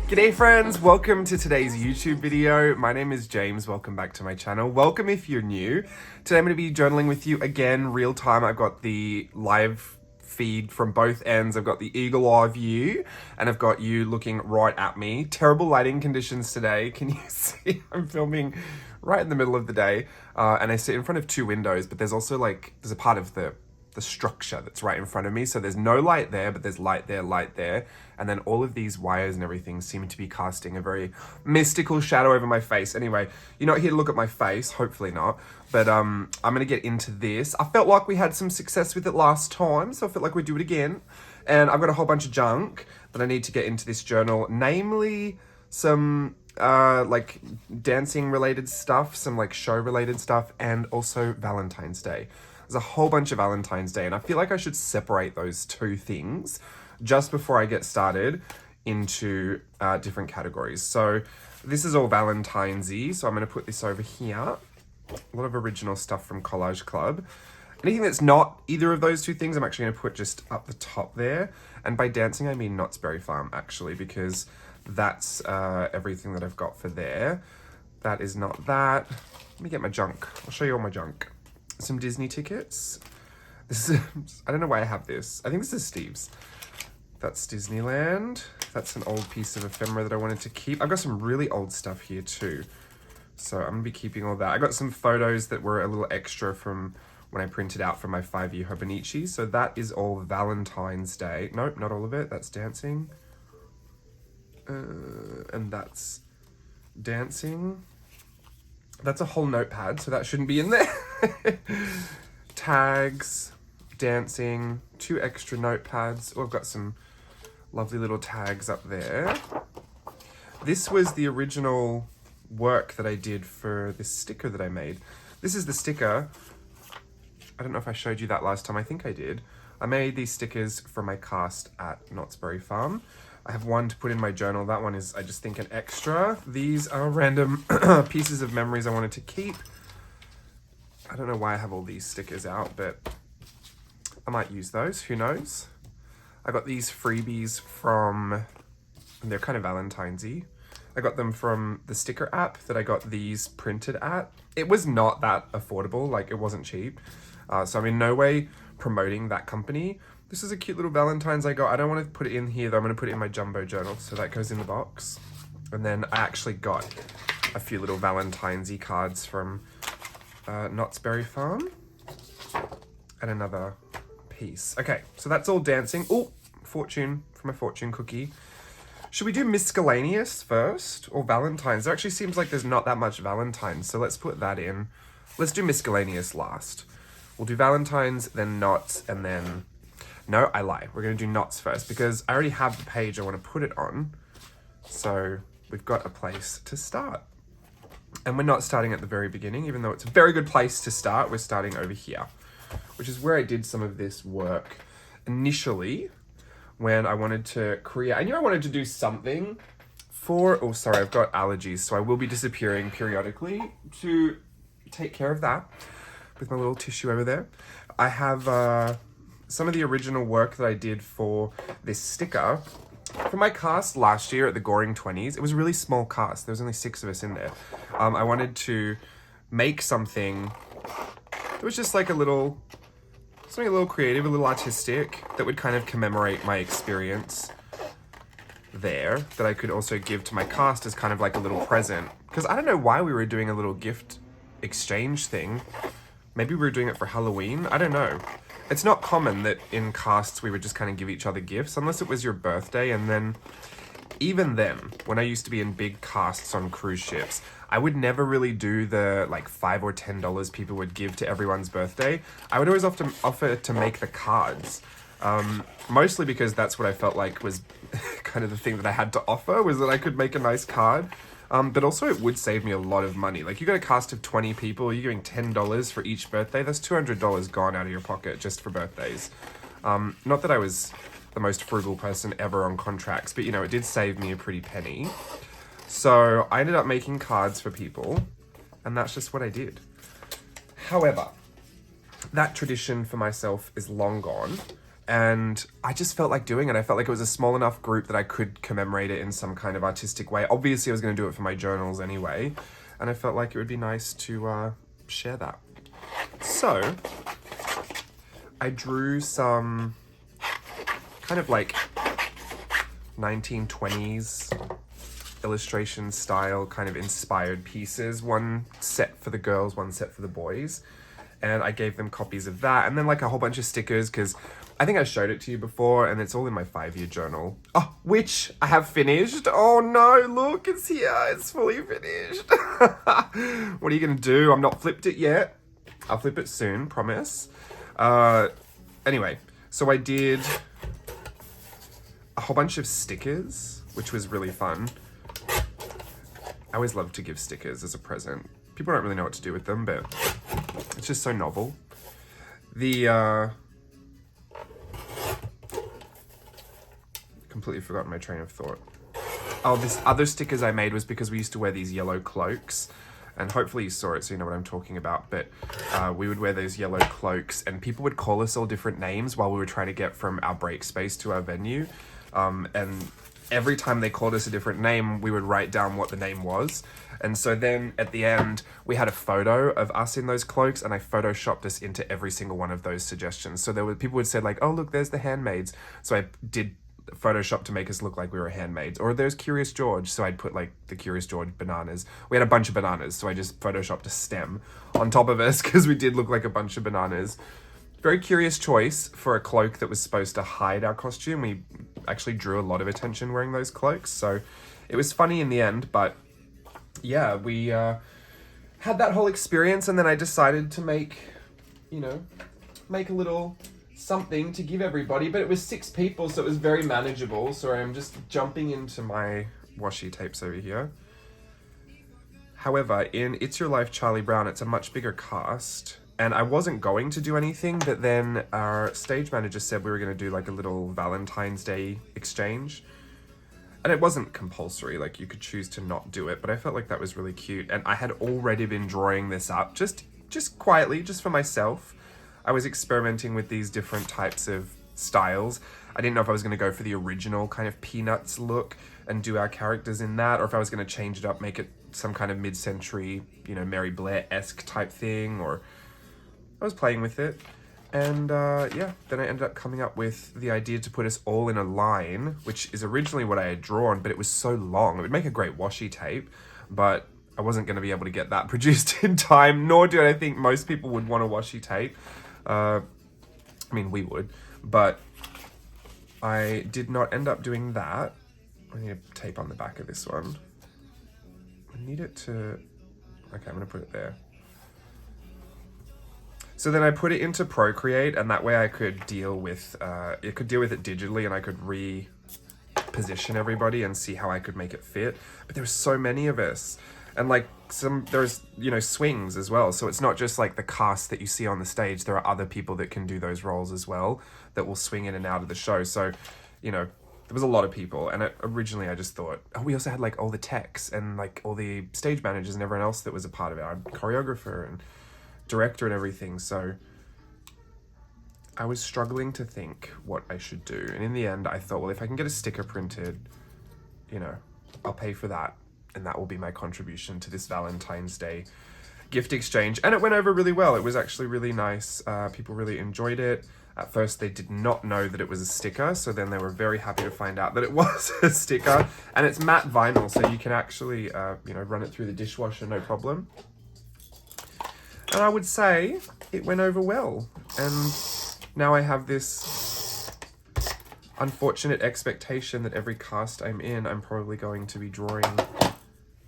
G'day friends, welcome to today's YouTube video. My name is James, welcome back to my channel. Welcome if you're new. Today I'm going to be journaling with you again, real time. I've got the live feed from both ends. I've got the eagle eye view and I've got you looking right at me. Terrible lighting conditions today. Can you see? I'm filming right in the middle of the day and I sit in front of two windows, but there's also there's a part of the structure that's right in front of me. So there's no light there, but there's light there. And then all of these wires and everything seem to be casting a very mystical shadow over my face. Anyway, you're not here to look at my face, hopefully not. But I'm gonna get into this. I felt like we had some success with it last time, so I felt like we'd do it again. And I've got a whole bunch of junk that I need to get into this journal, namely some like dancing related stuff, some like show related stuff, and also Valentine's Day. There's a whole bunch of Valentine's Day, and I feel like I should separate those two things just before I get started into different categories. So this is all Valentine's-y, so I'm going to put this over here. A lot of original stuff from Collage Club. Anything that's not either of those two things, I'm actually going to put just up the top there. And by dancing, I mean Knott's Berry Farm, actually, because that's everything that I've got for there. That is not that. Let me get my junk. I'll show you all my junk. Some Disney tickets. This is, I don't know why I have this. I think this is Steve's. That's Disneyland. That's an old piece of ephemera that I wanted to keep. I've got some really old stuff here too. So I'm gonna be keeping all that. I got some photos that were a little extra from when I printed out from my 5-year Hobonichi. So that is all Valentine's Day. Nope, not all of it. That's dancing. And that's dancing. That's a whole notepad, so that shouldn't be in there. Tags, dancing, 2 extra notepads. Oh, I've got some lovely little tags up there. This was the original work that I did for this sticker that I made. This is the sticker. I don't know if I showed you that last time. I think I did. I made these stickers for my cast at Knott's Berry Farm. I have one to put in my journal. That one is, I just think, an extra. These are random pieces of memories I wanted to keep. I don't know why I have all these stickers out, but I might use those, who knows? I got these freebies from, and they're kind of Valentine's-y. I got them from the sticker app that I got these printed at. It was not that affordable, like it wasn't cheap. So I'm in no way promoting that company. This is a cute little Valentine's I got. I don't want to put it in here though. I'm going to put it in my jumbo journal. So that goes in the box. And then I actually got a few little Valentine's-y cards from Knott's Berry Farm. And another piece. Okay, so that's all dancing. Oh, fortune from a fortune cookie. Should we do miscellaneous first or Valentine's? There actually seems like there's not that much Valentine's. So let's put that in. Let's do miscellaneous last. We'll do Valentine's, then Knott's, and then... No, I lie. We're going to do Knott's first because I already have the page I want to put it on. So we've got a place to start. And we're not starting at the very beginning, even though it's a very good place to start. We're starting over here, which is where I did some of this work initially when I wanted to create. I knew I wanted to do something for... Oh, sorry, I've got allergies, so I will be disappearing periodically to take care of that with my little tissue over there. I have... some of the original work that I did for this sticker for my cast last year at the Goring 20s. It was a really small cast. There was only 6 of us in there. I wanted to make something that was just like something a little creative, a little artistic that would kind of commemorate my experience there that I could also give to my cast as kind of like a little present. Because I don't know why we were doing a little gift exchange thing. Maybe we were doing it for Halloween. I don't know. It's not common that in casts we would just kind of give each other gifts unless it was your birthday. And then even then, when I used to be in big casts on cruise ships, I would never really do the like $5 or $10 people would give to everyone's birthday. I would always often offer to make the cards. Mostly because that's what I felt like was kind of the thing that I had to offer, was that I could make a nice card. But also it would save me a lot of money. Like, you got a cast of 20 people, you're giving $10 for each birthday. That's $200 gone out of your pocket just for birthdays. Not that I was the most frugal person ever on contracts, but, you know, it did save me a pretty penny. So I ended up making cards for people, and that's just what I did. However, that tradition for myself is long gone, And I just felt like doing it. I felt like it was a small enough group that I could commemorate it in some kind of artistic way. Obviously, I was going to do it for my journals anyway. And I felt like it would be nice to share that. So, I drew some kind of like 1920s illustration style kind of inspired pieces. One set for the girls, one set for the boys. And I gave them copies of that. And then like a whole bunch of stickers because I think I showed it to you before and it's all in my 5-year journal. Oh, which I have finished. Oh no, look, it's here. It's fully finished. What are you going to do? I'm not flipped it yet. I'll flip it soon, promise. Anyway, so I did a whole bunch of stickers, which was really fun. I always love to give stickers as a present. People don't really know what to do with them, but it's just so novel. Completely forgotten my train of thought. Oh, this other stickers I made was because we used to wear these yellow cloaks. And hopefully you saw it so you know what I'm talking about. But we would wear those yellow cloaks and people would call us all different names while we were trying to get from our break space to our venue. And every time they called us a different name, we would write down what the name was. And so then at the end, we had a photo of us in those cloaks and I photoshopped us into every single one of those suggestions. So there were people would say like, oh, look, there's the handmaids. So I did Photoshop to make us look like we were handmaids. Or there's Curious George. So I'd put like the Curious George bananas. We had a bunch of bananas. So I just Photoshopped a stem on top of us because we did look like a bunch of bananas. Very curious choice for a cloak that was supposed to hide our costume. We actually drew a lot of attention wearing those cloaks. So it was funny in the end, but yeah, we had that whole experience and then I decided to make a little something to give everybody, but it was 6 people, so it was very manageable. Sorry, I'm just jumping into my washi tapes over here. However, in It's Your Life, Charlie Brown, it's a much bigger cast, and I wasn't going to do anything, but then our stage manager said we were going to do like a little Valentine's Day exchange. And it wasn't compulsory, like you could choose to not do it, but I felt like that was really cute. And I had already been drawing this up just quietly, just for myself. I was experimenting with these different types of styles. I didn't know if I was going to go for the original kind of Peanuts look and do our characters in that, or if I was going to change it up, make it some kind of mid-century, Mary Blair-esque type thing, or I was playing with it. And yeah, then I ended up coming up with the idea to put us all in a line, which is originally what I had drawn, but it was so long. It would make a great washi tape, but I wasn't going to be able to get that produced in time, nor do I think most people would want a washi tape. I mean, we would, but I did not end up doing that. I need a tape on the back of this one. I need it to... Okay, I'm going to put it there. So then I put it into Procreate, and that way I could deal with it digitally, and I could reposition everybody and see how I could make it fit. But there were so many of us, and like there's swings as well. So it's not just like the cast that you see on the stage. There are other people that can do those roles as well that will swing in and out of the show. So there was a lot of people, and originally I just thought, oh, we also had like all the techs and like all the stage managers and everyone else that was a part of it, our choreographer and director and everything. So I was struggling to think what I should do, and in the end I thought, well, if I can get a sticker printed, I'll pay for that, and that will be my contribution to this Valentine's Day gift exchange. And it went over really well. It was actually really nice. People really enjoyed it. At first they did not know that it was a sticker, so then they were very happy to find out that it was a sticker. And it's matte vinyl, so you can actually run it through the dishwasher no problem. And I would say it went over well. And now I have this unfortunate expectation that every cast I'm in, I'm probably going to be drawing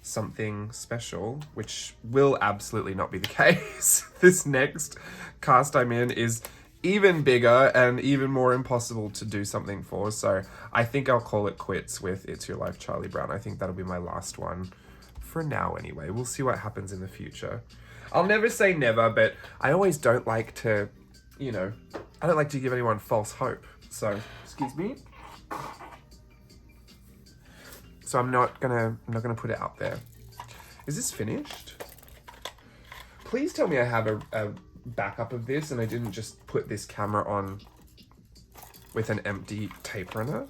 something special, which will absolutely not be the case. This next cast I'm in is even bigger and even more impossible to do something for. So I think I'll call it quits with It's Your Life, Charlie Brown. I think that'll be my last one for now anyway. We'll see what happens in the future. I'll never say never, but I always don't like to, I don't like to give anyone false hope. So, excuse me. So I'm not gonna put it out there. Is this finished? Please tell me I have a backup of this and I didn't just put this camera on with an empty tape runner.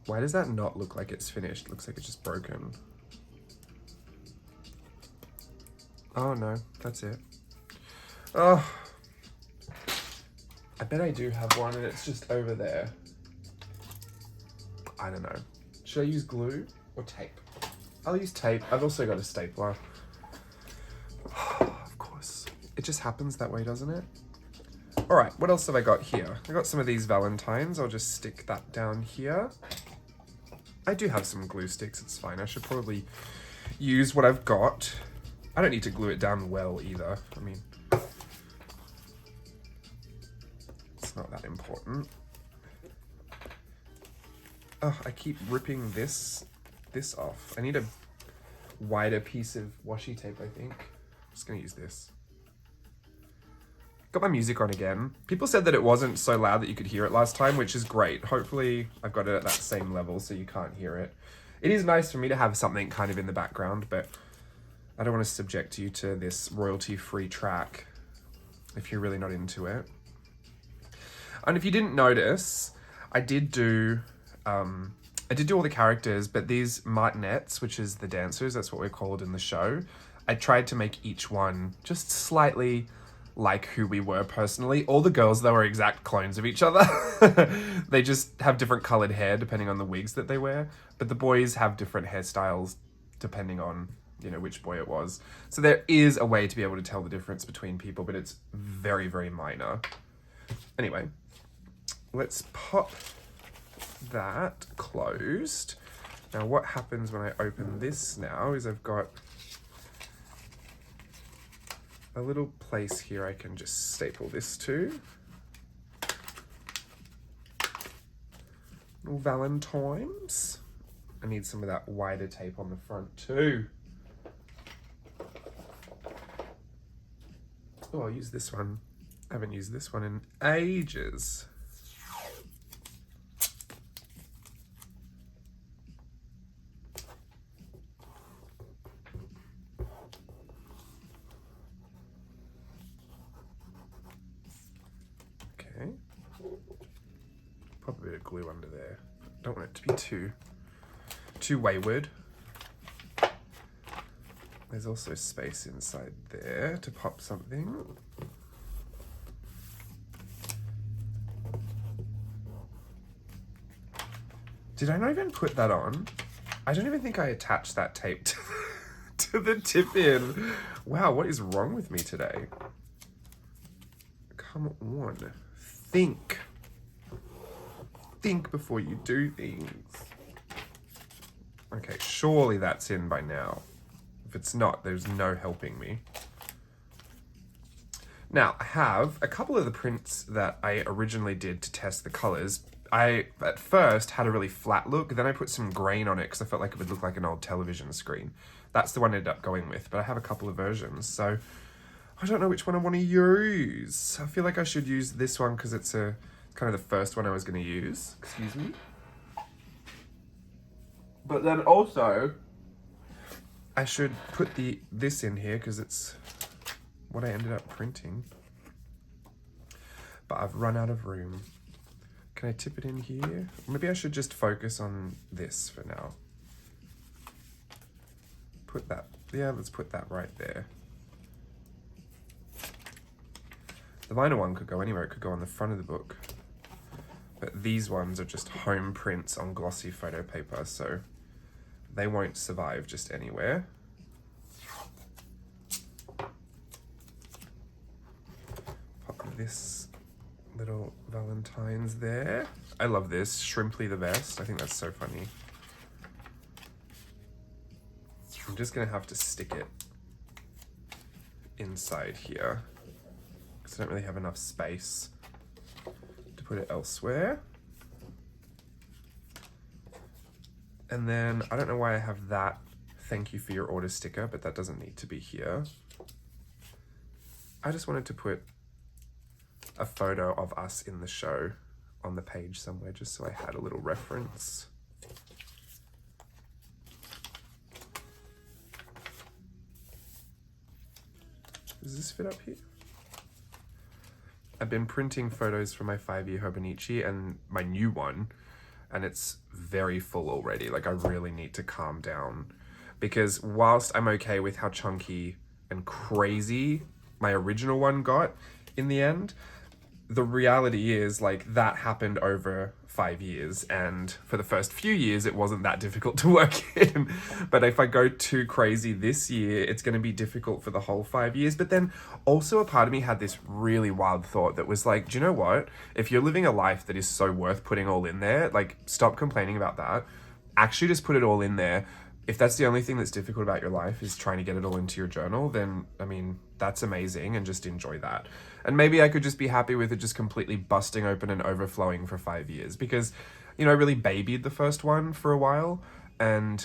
Why does that not look like it's finished? It looks like it's just broken. Oh no, that's it. Oh, I bet I do have one and it's just over there. I don't know. Should I use glue or tape? I'll use tape. I've also got a stapler. Of course. It just happens that way, doesn't it? All right, what else have I got here? I got some of these Valentines. I'll just stick that down here. I do have some glue sticks, it's fine. I should probably use what I've got. I don't need to glue it down well either. I mean, it's not that important. Oh, I keep ripping this off. I need a wider piece of washi tape, I think. I'm just gonna use this. Got my music on again. People said that it wasn't so loud that you could hear it last time, which is great. Hopefully I've got it at that same level so you can't hear it. It is nice for me to have something kind of in the background, but I don't want to subject you to this royalty-free track if you're really not into it. And if you didn't notice, I did do all the characters, but these martinettes, which is the dancers, that's what we're called in the show, I tried to make each one just slightly like who we were personally. All the girls, though, are exact clones of each other. They just have different colored hair depending on the wigs that they wear, but the boys have different hairstyles depending on, you know, which boy it was. So there is a way to be able to tell the difference between people, but it's very, very minor. Anyway, let's pop that closed. Now what happens when I open this now is I've got a little place here I can just staple this to. Little Valentines. I need some of that wider tape on the front too. Oh, I'll use this one. I haven't used this one in ages. Okay. Pop a bit of glue under there. Don't want it to be too wayward. There's also space inside there to pop something. Did I not even put that on? I don't even think I attached that tape to the tip in. Wow, what is wrong with me today? Come on. Think. Think before you do things. Okay, surely that's in by now. If it's not, there's no helping me. Now, I have a couple of the prints that I originally did to test the colors. I, at first, had a really flat look, then I put some grain on it because I felt like it would look like an old television screen. That's the one I ended up going with, but I have a couple of versions, so I don't know which one I want to use. I feel like I should use this one because it's kind of the first one I was going to use. Excuse me. But then also, I should put this in here because it's what I ended up printing. But I've run out of room. Can I tip it in here? Maybe I should just focus on this for now. Put that, yeah, let's put that right there. The vinyl one could go anywhere. It could go on the front of the book. But these ones are just home prints on glossy photo paper, so they won't survive just anywhere. Pop this little Valentine's there. I love this. Shrimply the best. I think that's so funny. I'm just gonna have to stick it inside here because I don't really have enough space to put it elsewhere. And then, I don't know why I have that thank you for your order sticker, but that doesn't need to be here. I just wanted to put a photo of us in the show on the page somewhere, just so I had a little reference. Does this fit up here? I've been printing photos for my 5-year Hobonichi and my new one, and it's very full already. Like, I really need to calm down, because whilst I'm okay with how chunky and crazy my original one got in the end, the reality is, like, that happened over 5 years, and for the first few years it wasn't that difficult to work in. But if I go too crazy this year, it's going to be difficult for the whole 5 years. But then also a part of me had this really wild thought that was like, do you know what? If you're living a life that is so worth putting all in there, like, stop complaining about that. Actually just put it all in there. If that's the only thing that's difficult about your life is trying to get it all into your journal, then, I mean, that's amazing, and just enjoy that. And maybe I could just be happy with it just completely busting open and overflowing for 5 years, because, you know, I really babied the first one for a while, and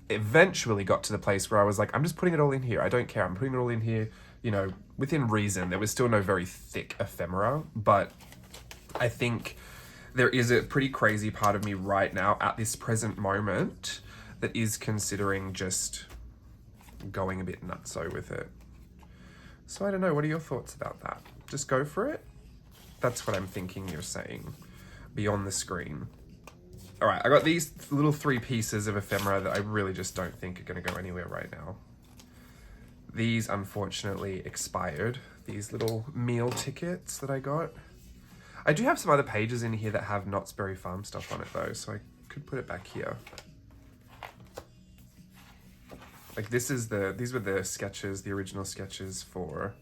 eventually got to the place where I was like, I'm just putting it all in here. I don't care. I'm putting it all in here, you know, within reason. There was still no very thick ephemera, but I think there is a pretty crazy part of me right now at this present moment that is considering just going a bit nutso with it. So I don't know, what are your thoughts about that? Just go for it? That's what I'm thinking you're saying, beyond the screen. All right, I got these little 3 pieces of ephemera that I really just don't think are gonna go anywhere right now. These unfortunately expired, these little meal tickets that I got. I do have some other pages in here that have Knott's Berry Farm stuff on it though, so I could put it back here. Like, these were the sketches, the original sketches for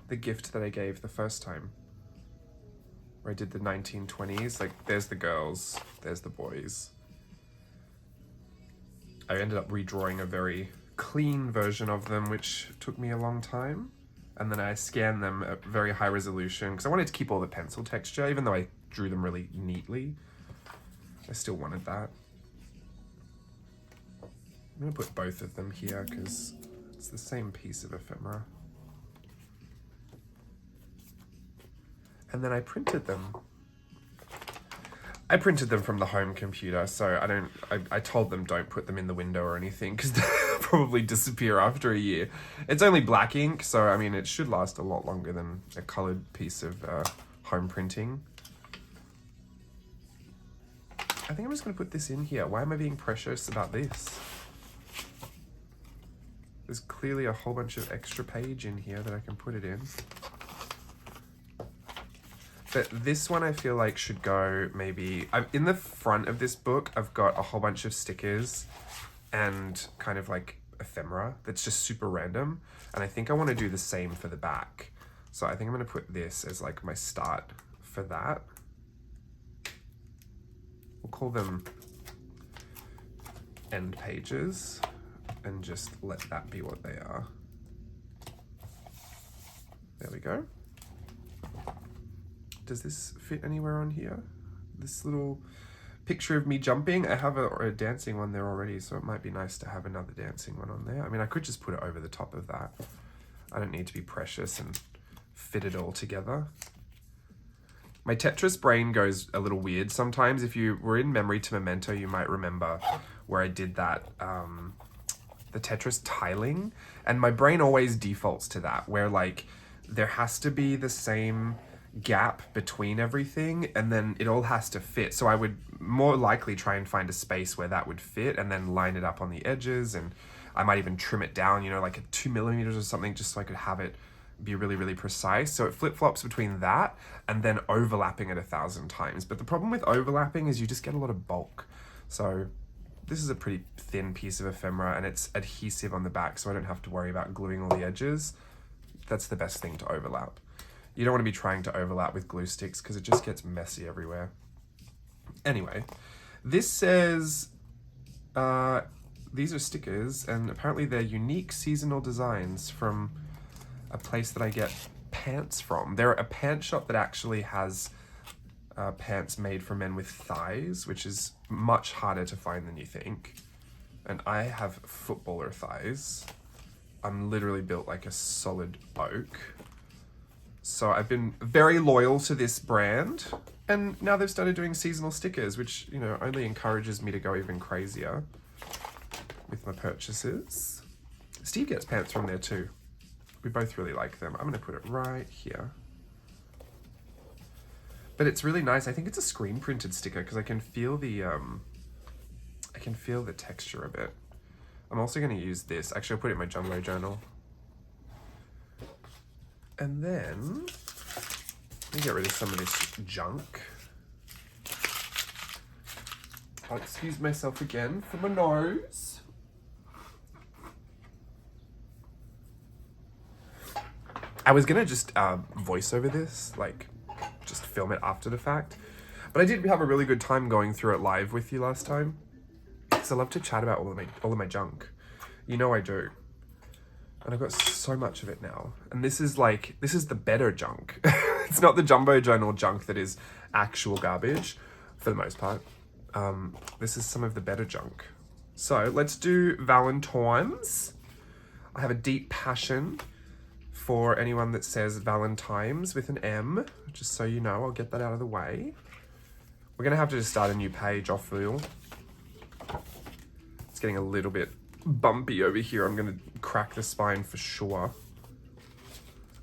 the gift that I gave the first time, where I did the 1920s. Like, there's the girls, there's the boys. I ended up redrawing a very clean version of them, which took me a long time. And then I scanned them at very high resolution, because I wanted to keep all the pencil texture, even though I drew them really neatly. I still wanted that. I'm gonna put both of them here because it's the same piece of ephemera. And then I printed them. I printed them from the home computer, so I told them don't put them in the window or anything, because they'll probably disappear after a year. It's only black ink, so I mean, it should last a lot longer than a colored piece of home printing. I think I'm just going to put this in here. Why am I being precious about this? There's clearly a whole bunch of extra page in here that I can put it in. But this one I feel like should go maybe... in the front of this book, I've got a whole bunch of stickers and kind of like ephemera that's just super random. And I think I want to do the same for the back. So I think I'm going to put this as like my start for that. We'll call them end pages and just let that be what they are. There we go. Does this fit anywhere on here? This little picture of me jumping, I have a dancing one there already, so it might be nice to have another dancing one on there. I mean, I could just put it over the top of that. I don't need to be precious and fit it all together. My Tetris brain goes a little weird sometimes. If you were in Memory to Memento, you might remember where I did that, the Tetris tiling, and my brain always defaults to that, where like there has to be the same gap between everything, and then it all has to fit. So I would more likely try and find a space where that would fit, and then line it up on the edges, and I might even trim it down, you know, like at 2 millimeters or something, just so I could have it be really, really precise. So it flip-flops between that and then overlapping it 1,000 times. But the problem with overlapping is you just get a lot of bulk. So this is a pretty thin piece of ephemera, and it's adhesive on the back, so I don't have to worry about gluing all the edges. That's the best thing to overlap. You don't want to be trying to overlap with glue sticks because it just gets messy everywhere. Anyway, this says, these are stickers, and apparently they're unique seasonal designs from a place that I get pants from. They're a pant shop that actually has pants made for men with thighs, which is much harder to find than you think. And I have footballer thighs. I'm literally built like a solid oak. So I've been very loyal to this brand, and now they've started doing seasonal stickers, which, you know, only encourages me to go even crazier with my purchases. Steve gets pants from there too. We both really like them. I'm gonna put it right here. But it's really nice. I think it's a screen printed sticker because I can feel the texture a bit. I'm also gonna use this. Actually, I'll put it in my jumbo journal. And then let me get rid of some of this junk. I'll excuse myself again for my nose. I was gonna just voice over this, like just film it after the fact. But I did have a really good time going through it live with you last time. Because I love to chat about all of my junk. You know I do. And I've got so much of it now. And this is the better junk. It's not the jumbo journal junk that is actual garbage, for the most part. This is some of the better junk. So let's do Valentine's. I have a deep passion for anyone that says Valentine's with an M, just so you know. I'll get that out of the way. We're gonna have to just start a new page, I feel. It's getting a little bit bumpy over here. I'm gonna crack the spine for sure.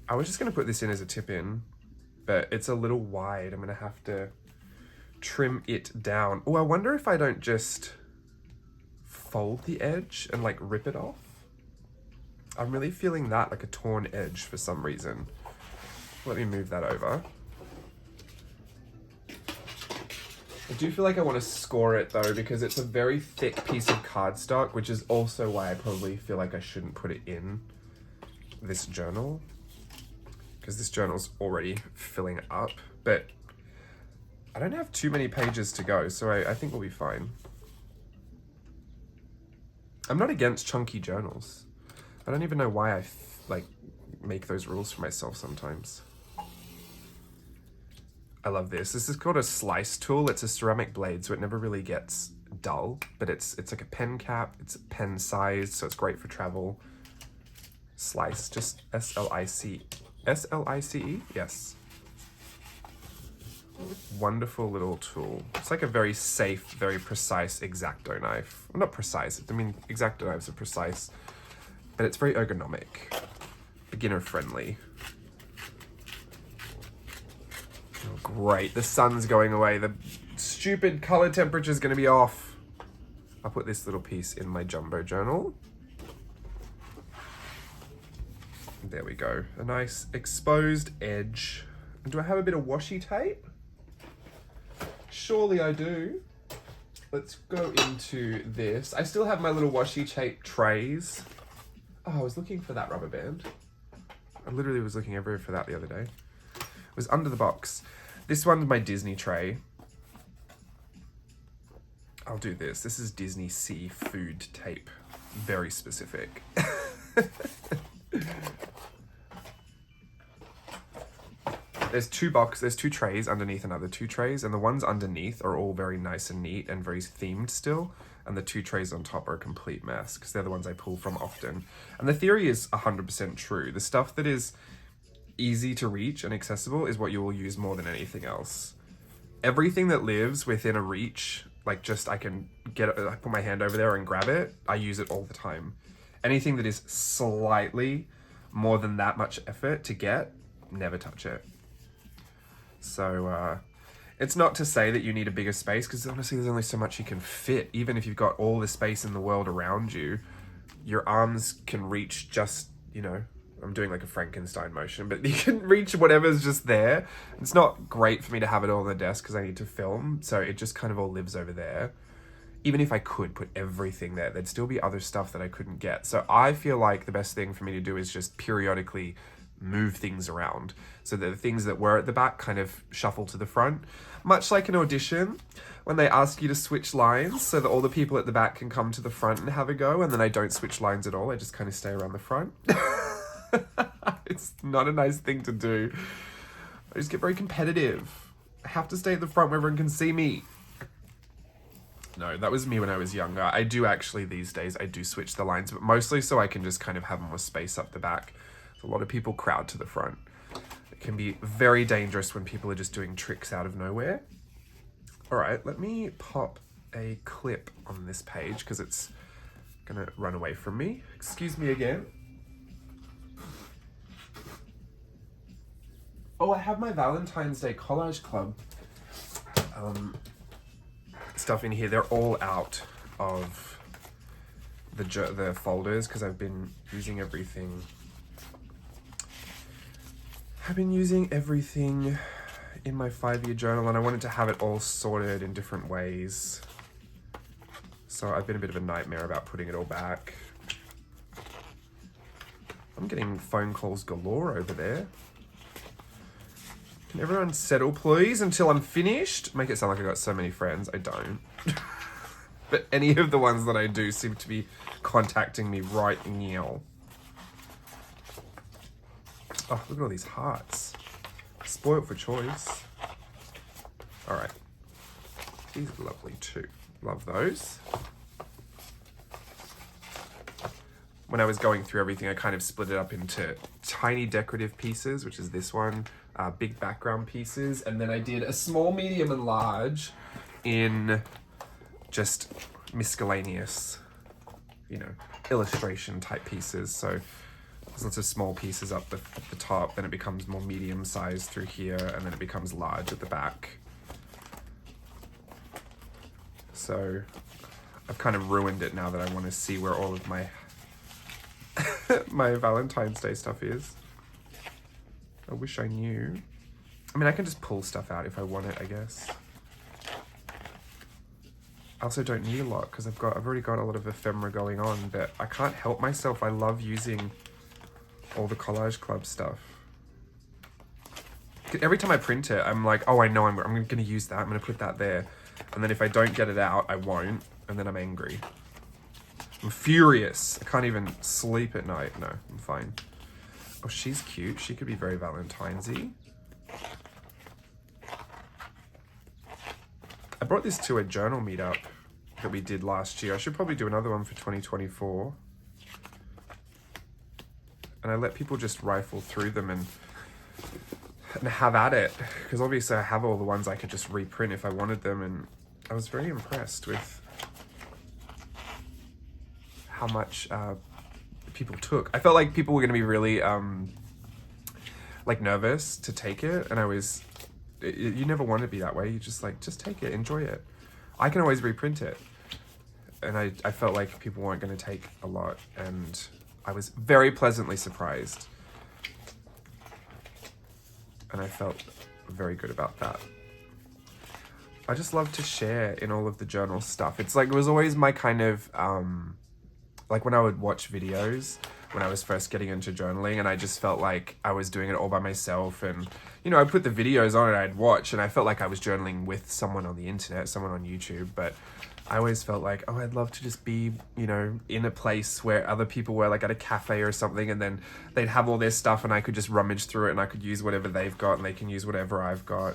I was just gonna put this in as a tip in, but it's a little wide. I'm gonna have to trim it down. Oh, I wonder if I don't just fold the edge and like rip it off. I'm really feeling that, like a torn edge for some reason. Let me move that over. I do feel like I want to score it though, because it's a very thick piece of cardstock, which is also why I probably feel like I shouldn't put it in this journal, because this journal's already filling up. But I don't have too many pages to go, so I think we'll be fine. I'm not against chunky journals. I don't even know why I make those rules for myself sometimes. I love this. This is called a slice tool. It's a ceramic blade, so it never really gets dull, but it's like a pen cap. It's pen size, so it's great for travel. Slice, just S-L-I-C-E? Yes. Wonderful little tool. It's like a very safe, very precise X-Acto knife. Well, not precise. I mean, X-Acto knives are precise, but it's very ergonomic, beginner friendly. Oh, great, the sun's going away. The stupid color temperature is going to be off. I'll put this little piece in my jumbo journal. There we go. A nice exposed edge. Do I have a bit of washi tape? Surely I do. Let's go into this. I still have my little washi tape trays. Oh, I was looking for that rubber band. I literally was looking everywhere for that the other day. It was under the box. This one's my Disney tray. I'll do this. This is Disney seafood tape. Very specific. There's two trays underneath another two trays, and the ones underneath are all very nice and neat and very themed still, and the two trays on top are a complete mess, because they're the ones I pull from often. And the theory is 100% true. The stuff that is easy to reach and accessible is what you will use more than anything else. Everything that lives within a reach, like just I can get it, I put my hand over there and grab it, I use it all the time. Anything that is slightly more than that much effort to get, never touch it. So it's not to say that you need a bigger space, because honestly there's only so much you can fit. Even if you've got all the space in the world around you, your arms can reach just, you know, I'm doing like a Frankenstein motion, but you can reach whatever's just there. It's not great for me to have it all on the desk because I need to film, so it just kind of all lives over there. Even if I could put everything there, there'd still be other stuff that I couldn't get. So I feel like the best thing for me to do is just periodically move things around, so that the things that were at the back kind of shuffle to the front. Much like an audition, when they ask you to switch lines so that all the people at the back can come to the front and have a go, and then I don't switch lines at all, I just kind of stay around the front. It's not a nice thing to do. I just get very competitive. I have to stay at the front where everyone can see me. No, that was me when I was younger. I do actually these days, I do switch the lines, but mostly so I can just kind of have more space up the back. A lot of people crowd to the front. It can be very dangerous when people are just doing tricks out of nowhere. All right, let me pop a clip on this page because it's gonna run away from me. Excuse me again. Oh, I have my Valentine's Day Collage Club stuff in here. They're all out of the folders because I've been using everything. I've been using everything in my 5-year journal, and I wanted to have it all sorted in different ways. So I've been a bit of a nightmare about putting it all back. I'm getting phone calls galore over there. Can everyone settle, please, until I'm finished? Make it sound like I got so many friends. I don't. But any of the ones that I do seem to be contacting me right now. Oh, look at all these hearts. Spoiled for choice. All right. These are lovely too. Love those. When I was going through everything, I kind of split it up into tiny decorative pieces, which is this one, big background pieces, and then I did a small, medium, and large in just miscellaneous, you know, illustration type pieces. So there's lots of small pieces up the top, then it becomes more medium sized through here, and then it becomes large at the back. So I've kind of ruined it now that I want to see where all of my my Valentine's Day stuff is. I wish I knew. I mean, I can just pull stuff out if I want it, I guess. I also don't need a lot because I've already got a lot of ephemera going on, but I can't help myself. I love using all the Collage Club stuff. Every time I print it, I'm like, oh, I know I'm going to use that. I'm going to put that there. And then if I don't get it out, I won't. And then I'm angry. I'm furious. I can't even sleep at night. No, I'm fine. Oh, she's cute. She could be very Valentine's-y. I brought this to a journal meetup that we did last year. I should probably do another one for 2024. And I let people just rifle through them and have at it. Because obviously I have all the ones I could just reprint if I wanted them. And I was very impressed with how much people took. I felt like people were going to be really like nervous to take it, and you never want to be that way. You just take it, enjoy it. I can always reprint it, and I felt like people weren't going to take a lot, and I was very pleasantly surprised, and I felt very good about that. I just love to share in all of the journal stuff. It's like, it was always my kind of like when I would watch videos when I was first getting into journaling, and I just felt like I was doing it all by myself, and you know, I'd put the videos on and I'd watch, and I felt like I was journaling with someone on the internet, someone on YouTube, but I always felt like, oh, I'd love to just be, you know, in a place where other people were, like at a cafe or something, and then they'd have all their stuff and I could just rummage through it and I could use whatever they've got and they can use whatever I've got.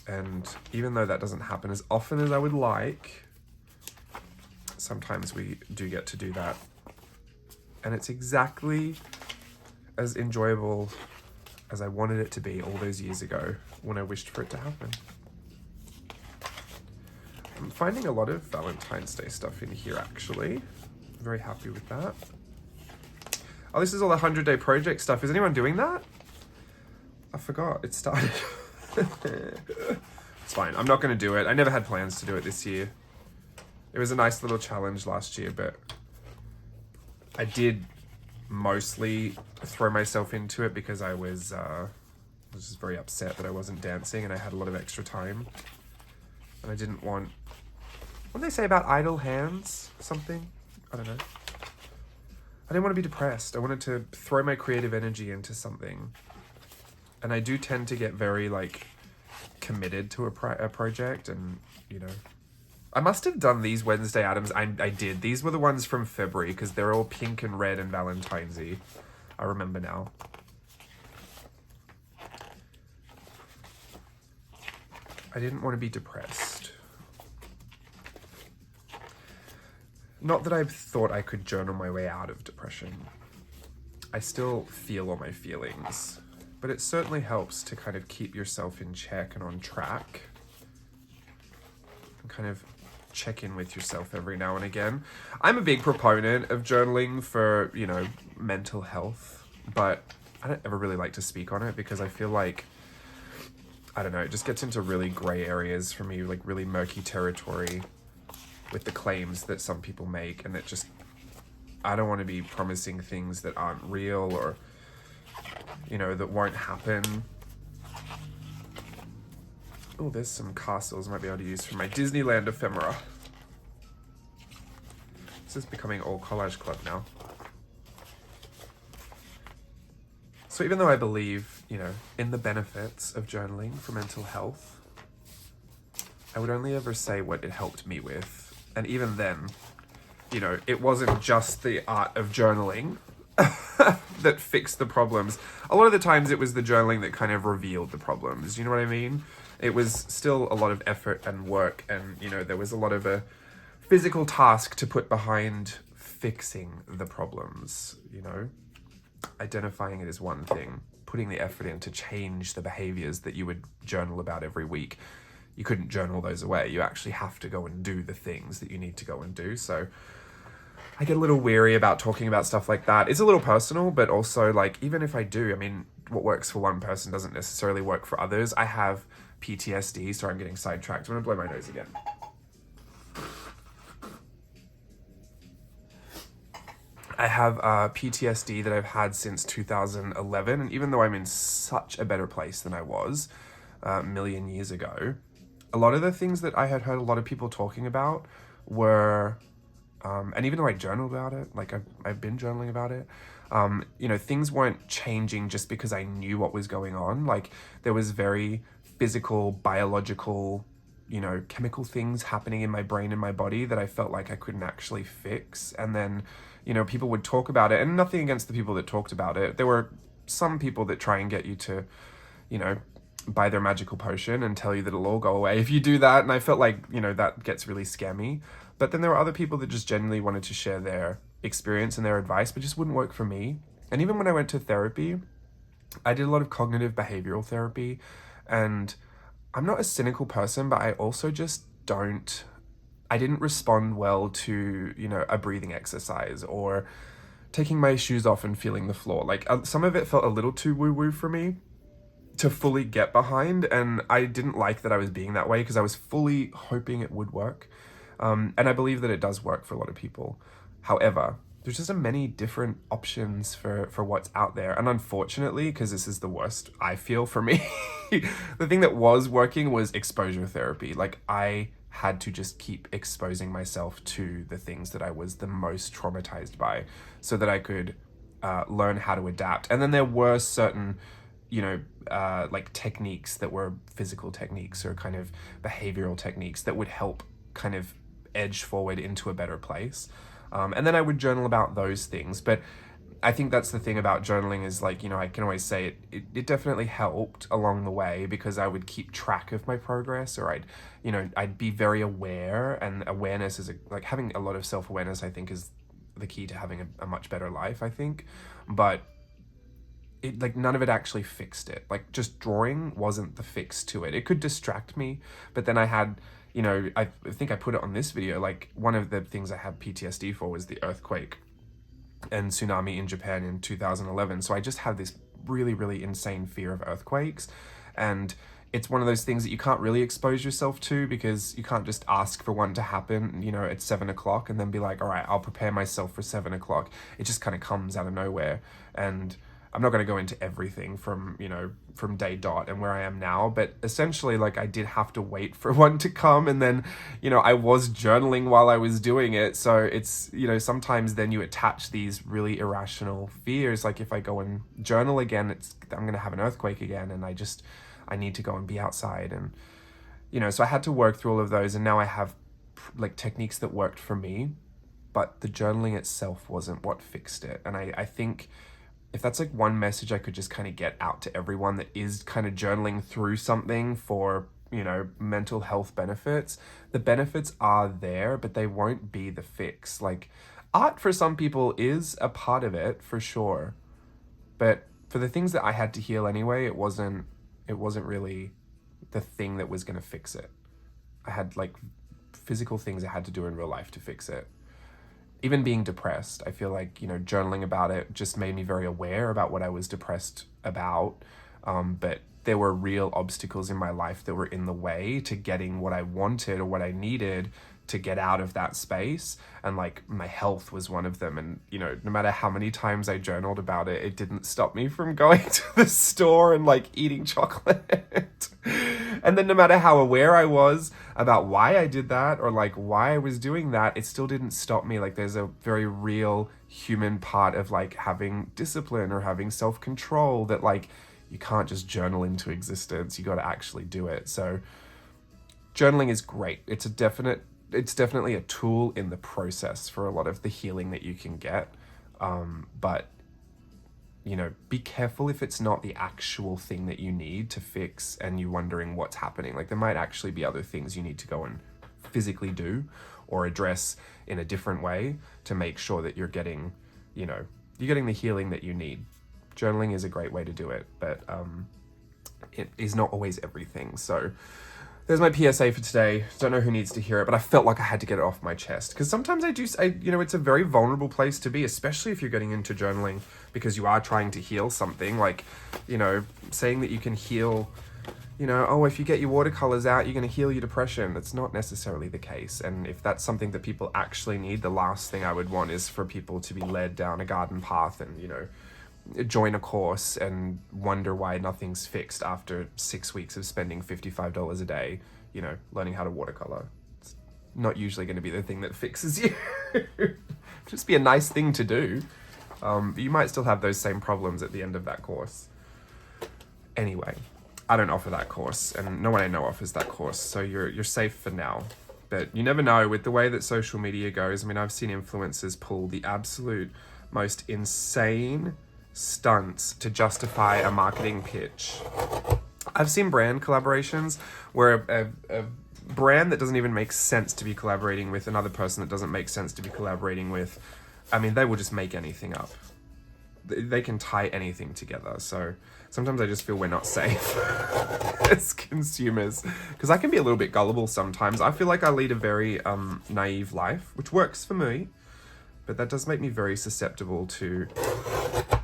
And even though that doesn't happen as often as I would like, sometimes we do get to do that. And it's exactly as enjoyable as I wanted it to be all those years ago when I wished for it to happen. I'm finding a lot of Valentine's Day stuff in here, actually. I'm very happy with that. Oh, this is all the 100-day project stuff. Is anyone doing that? I forgot. It started. It's fine. I'm not going to do it. I never had plans to do it this year. It was a nice little challenge last year, but I did mostly throw myself into it because I was just very upset that I wasn't dancing and I had a lot of extra time. And I didn't want... What did they say about idle hands? Something? I don't know. I didn't want to be depressed. I wanted to throw my creative energy into something. And I do tend to get very, like, committed to a project, and, you know... I must have done these Wednesday Adams. I did. These were the ones from February because they're all pink and red and Valentine's-y. I remember now. I didn't want to be depressed. Not that I thought I could journal my way out of depression. I still feel all my feelings, but it certainly helps to kind of keep yourself in check and on track and kind of check in with yourself every now and again. I'm a big proponent of journaling for, you know, mental health, but I don't ever really like to speak on it because I feel like, I don't know, it just gets into really gray areas for me, like really murky territory with the claims that some people make, and it just, I don't want to be promising things that aren't real or, you know, that won't happen. Oh, there's some castles I might be able to use for my Disneyland ephemera. This is becoming all collage club now. So even though I believe, you know, in the benefits of journaling for mental health, I would only ever say what it helped me with. And even then, you know, it wasn't just the art of journaling that fixed the problems. A lot of the times it was the journaling that kind of revealed the problems. You know what I mean? It was still a lot of effort and work, and, you know, there was a lot of a physical task to put behind fixing the problems, you know? Identifying it is one thing. Putting the effort in to change the behaviors that you would journal about every week, you couldn't journal those away. You actually have to go and do the things that you need to go and do. So I get a little weary about talking about stuff like that. It's a little personal, but also, like, even if I do, I mean, what works for one person doesn't necessarily work for others. I have PTSD. Sorry, I'm getting sidetracked. I'm gonna blow my nose again. I have PTSD that I've had since 2011, and even though I'm in such a better place than I was a million years ago, a lot of the things that I had heard a lot of people talking about were, and even though I journaled about it, like I've been journaling about it, you know, things weren't changing just because I knew what was going on. Like, there was very physical, biological, you know, chemical things happening in my brain and my body that I felt like I couldn't actually fix. And then, you know, people would talk about it, and nothing against the people that talked about it. There were some people that try and get you to, you know, buy their magical potion and tell you that it'll all go away if you do that. And I felt like, you know, that gets really scammy. But then there were other people that just genuinely wanted to share their experience and their advice, but just wouldn't work for me. And even when I went to therapy, I did a lot of cognitive behavioral therapy, and I'm not a cynical person, but I also just I didn't respond well to, you know, a breathing exercise or taking my shoes off and feeling the floor. Like, some of it felt a little too woo-woo for me to fully get behind, and I didn't like that I was being that way because I was fully hoping it would work. And I believe that it does work for a lot of people. However, there's just so many different options for what's out there. And unfortunately, because this is the worst I feel for me, the thing that was working was exposure therapy. Like, I had to just keep exposing myself to the things that I was the most traumatized by so that I could learn how to adapt. And then there were certain, you know, like techniques that were physical techniques or kind of behavioral techniques that would help kind of edge forward into a better place. And then I would journal about those things. But I think that's the thing about journaling is, like, you know, I can always say it definitely helped along the way because I would keep track of my progress, or I'd be very aware, and awareness is like having a lot of self-awareness, I think, is the key to having a much better life, I think. But it, like, none of it actually fixed it. Like, just drawing wasn't the fix to it. It could distract me, but then I had, you know, I think I put it on this video, like, one of the things I had PTSD for was the earthquake and tsunami in Japan in 2011. So I just had this really, really insane fear of earthquakes. And it's one of those things that you can't really expose yourself to because you can't just ask for one to happen, you know, at 7 o'clock and then be like, all right, I'll prepare myself for 7 o'clock. It just kind of comes out of nowhere. And I'm not going to go into everything from, you know, from day dot and where I am now, but essentially, like, I did have to wait for one to come, and then, you know, I was journaling while I was doing it. So it's, you know, sometimes then you attach these really irrational fears. Like, if I go and journal again, I'm going to have an earthquake again, and I need to go and be outside. And, you know, so I had to work through all of those, and now I have like techniques that worked for me, but the journaling itself wasn't what fixed it. And I think if that's like one message I could just kind of get out to everyone that is kind of journaling through something for, you know, mental health benefits, the benefits are there, but they won't be the fix. Like, art for some people is a part of it for sure, but for the things that I had to heal anyway, it wasn't really the thing that was going to fix it. I had like physical things I had to do in real life to fix it. Even being depressed, I feel like, you know, journaling about it just made me very aware about what I was depressed about. But there were real obstacles in my life that were in the way to getting what I wanted or what I needed to get out of that space. And like my health was one of them. And, you know, no matter how many times I journaled about it, it didn't stop me from going to the store and like eating chocolate. And then no matter how aware I was about why I did that or like why I was doing that, it still didn't stop me. Like there's a very real human part of like having discipline or having self-control that like you can't just journal into existence. You got to actually do it. So journaling is great. It's definitely a tool in the process for a lot of the healing that you can get. But you know, be careful if it's not the actual thing that you need to fix and you're wondering what's happening. Like there might actually be other things you need to go and physically do or address in a different way to make sure that you're getting, you know, you're getting the healing that you need. Journaling is a great way to do it, but it is not always everything. So there's my PSA for today. Don't know who needs to hear it, but I felt like I had to get it off my chest. Because sometimes you know, it's a very vulnerable place to be, especially if you're getting into journaling because you are trying to heal something. Like, you know, saying that you can heal, you know, oh, if you get your watercolors out, you're going to heal your depression. That's not necessarily the case. And if that's something that people actually need, the last thing I would want is for people to be led down a garden path and, you know, join a course and wonder why nothing's fixed after 6 weeks of spending $55 a day, you know, learning how to watercolor. It's not usually going to be the thing that fixes you. Just be a nice thing to do. But you might still have those same problems at the end of that course. Anyway, I don't offer that course and no one I know offers that course. So you're safe for now. But you never know with the way that social media goes. I mean, I've seen influencers pull the absolute most insane stunts to justify a marketing pitch. I've seen brand collaborations where a brand that doesn't even make sense to be collaborating with another person that doesn't make sense to be collaborating with. I mean, they will just make anything up. They can tie anything together. So sometimes I just feel we're not safe as consumers because I can be a little bit gullible sometimes. I feel like I lead a very naive life, which works for me, but that does make me very susceptible to,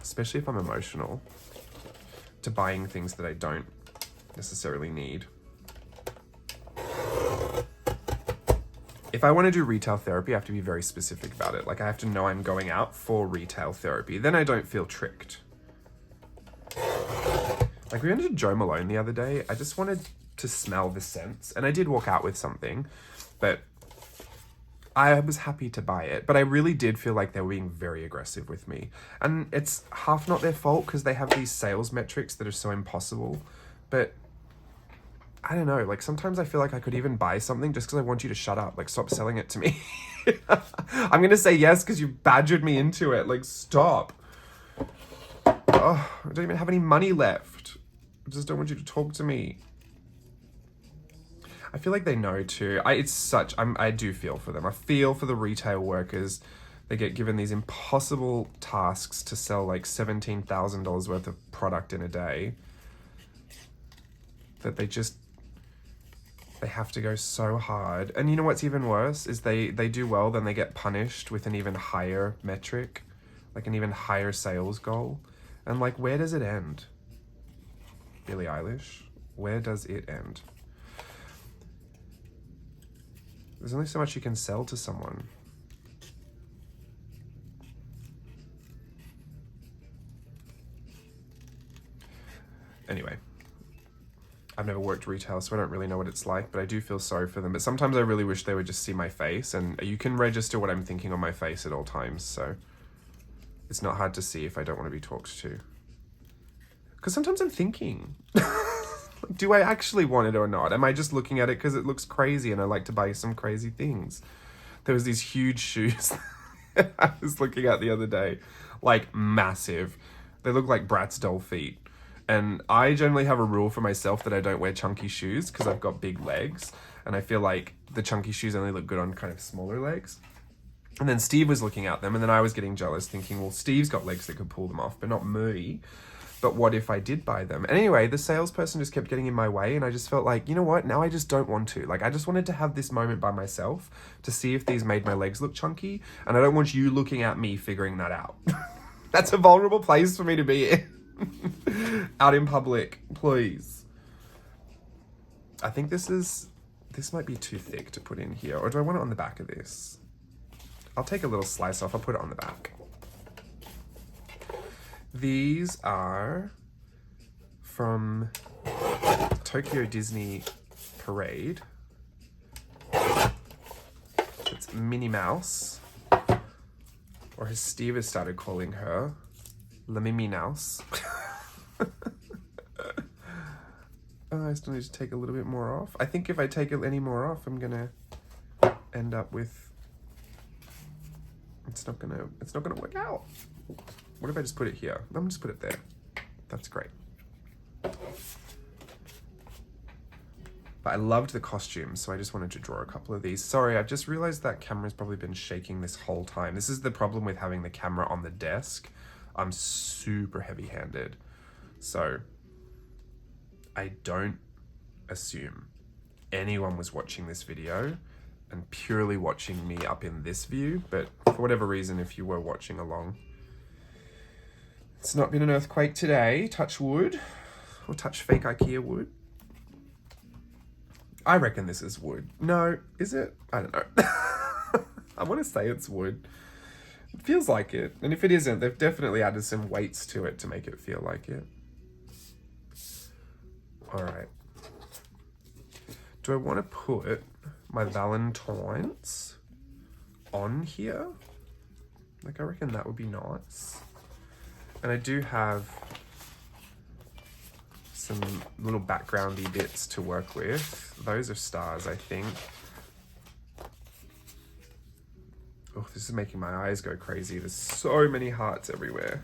especially if I'm emotional, to buying things that I don't necessarily need. If I want to do retail therapy, I have to be very specific about it. Like I have to know I'm going out for retail therapy. Then I don't feel tricked. Like we went to Jo Malone the other day. I just wanted to smell the scents. And I did walk out with something, but I was happy to buy it. But I really did feel like they were being very aggressive with me. And it's half not their fault because they have these sales metrics that are so impossible. But I don't know, like sometimes I feel like I could even buy something just because I want you to shut up. Like stop selling it to me. I'm going to say yes because you badgered me into it. Like stop. Oh, I don't even have any money left. I just don't want you to talk to me. I feel like they know too. I do feel for them. I feel for the retail workers. They get given these impossible tasks to sell like $17,000 worth of product in a day. That they have to go so hard. And you know what's even worse is they do well, then they get punished with an even higher metric, like an even higher sales goal. And like, where does it end? Billie Eilish, where does it end? There's only so much you can sell to someone. Anyway, I've never worked retail, so I don't really know what it's like, but I do feel sorry for them. But sometimes I really wish they would just see my face, and you can register what I'm thinking on my face at all times, so it's not hard to see if I don't want to be talked to. Because sometimes I'm thinking, do I actually want it or not? Am I just looking at it because it looks crazy and I like to buy some crazy things? There was these huge shoes that I was looking at the other day, like massive. They look like Bratz doll feet. And I generally have a rule for myself that I don't wear chunky shoes because I've got big legs. And I feel like the chunky shoes only look good on kind of smaller legs. And then Steve was looking at them and then I was getting jealous thinking, well, Steve's got legs that could pull them off, but not me. But what if I did buy them? And anyway, the salesperson just kept getting in my way, and I just felt like, you know what? Now I just don't want to. Like, I just wanted to have this moment by myself to see if these made my legs look chunky, and I don't want you looking at me figuring that out. That's a vulnerable place for me to be in. Out in public, please. I think this might be too thick to put in here, or do I want it on the back of this? I'll take a little slice off, I'll put it on the back. These are from Tokyo Disney Parade. It's Minnie Mouse, or as Steve has started calling her, La Mimi Mouse. I still need to take a little bit more off. I think if I take any more off, I'm gonna end up with, it's not gonna work out. What if I just put it here? I'm gonna just put it there. That's great. But I loved the costumes, so I just wanted to draw a couple of these. Sorry, I've just realized that camera's probably been shaking this whole time. This is the problem with having the camera on the desk. I'm super heavy-handed. So I don't assume anyone was watching this video and purely watching me up in this view, but for whatever reason, if you were watching along, it's not been an earthquake today, touch wood, or touch fake IKEA wood. I reckon this is wood. No, is it? I don't know. I want to say it's wood. It feels like it. And if it isn't, they've definitely added some weights to it to make it feel like it. All right. Do I want to put my Valentines on here? Like, I reckon that would be nice. And I do have some little backgroundy bits to work with. Those are stars, I think. Oh, this is making my eyes go crazy. There's so many hearts everywhere.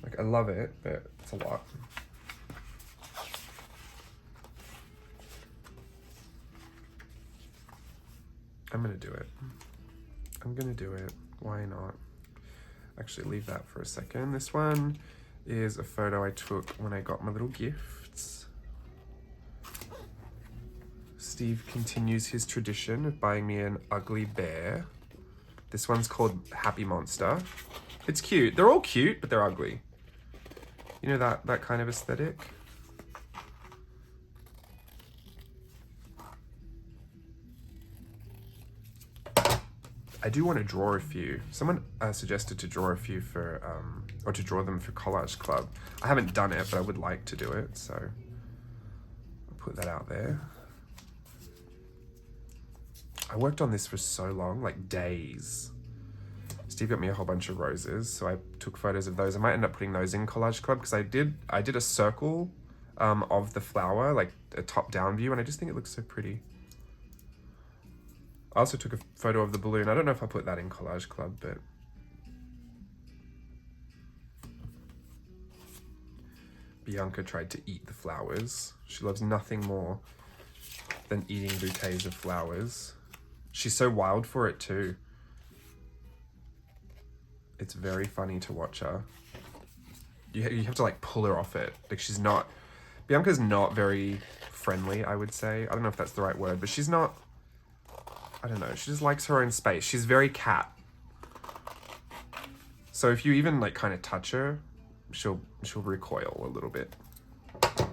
Like, I love it, but it's a lot. I'm gonna do it. I'm gonna do it. Why not? Actually, leave that for a second. This one is a photo I took when I got my little gifts. Steve continues his tradition of buying me an ugly bear. This one's called Happy Monster. It's cute. They're all cute, but they're ugly. You know that kind of aesthetic? I do want to draw a few. Someone suggested to draw a few for, or to draw them for Collage Club. I haven't done it, but I would like to do it, so I'll put that out there. I worked on this for so long, like days. Steve got me a whole bunch of roses, so I took photos of those. I might end up putting those in Collage Club because I did a circle of the flower, like a top-down view, and I just think it looks so pretty. I also took a photo of the balloon. I don't know if I'll put that in Collage Club, but Bianca tried to eat the flowers. She loves nothing more than eating bouquets of flowers. She's so wild for it too. It's very funny to watch her. You have to like pull her off it. Like Bianca's not very friendly, I would say. I don't know if that's the right word, but she's not, I don't know, she just likes her own space. She's very cat. So if you even like kind of touch her, she'll recoil a little bit.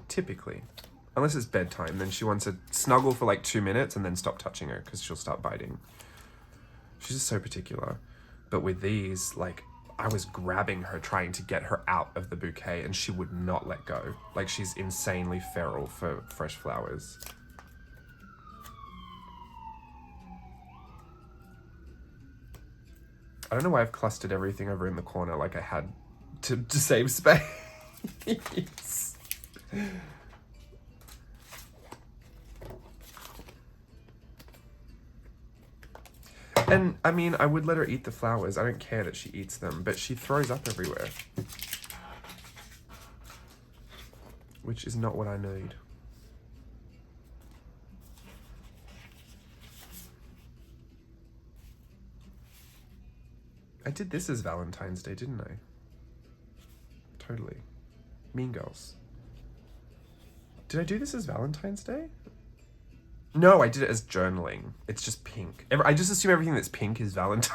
Typically. Unless it's bedtime, then she wants to snuggle for like 2 minutes and then stop touching her because she'll start biting. She's just so particular. But with these, like, I was grabbing her, trying to get her out of the bouquet, and she would not let go. Like, she's insanely feral for fresh flowers. I don't know why I've clustered everything over in the corner like I had to save space. And, I mean, I would let her eat the flowers. I don't care that she eats them, but she throws up everywhere. Which is not what I need. I did this as Valentine's Day, didn't I? totally. Mean Girls. Did I do this as Valentine's Day? No, I did it as journaling. It's just pink. I just assume everything that's pink is Valentine's.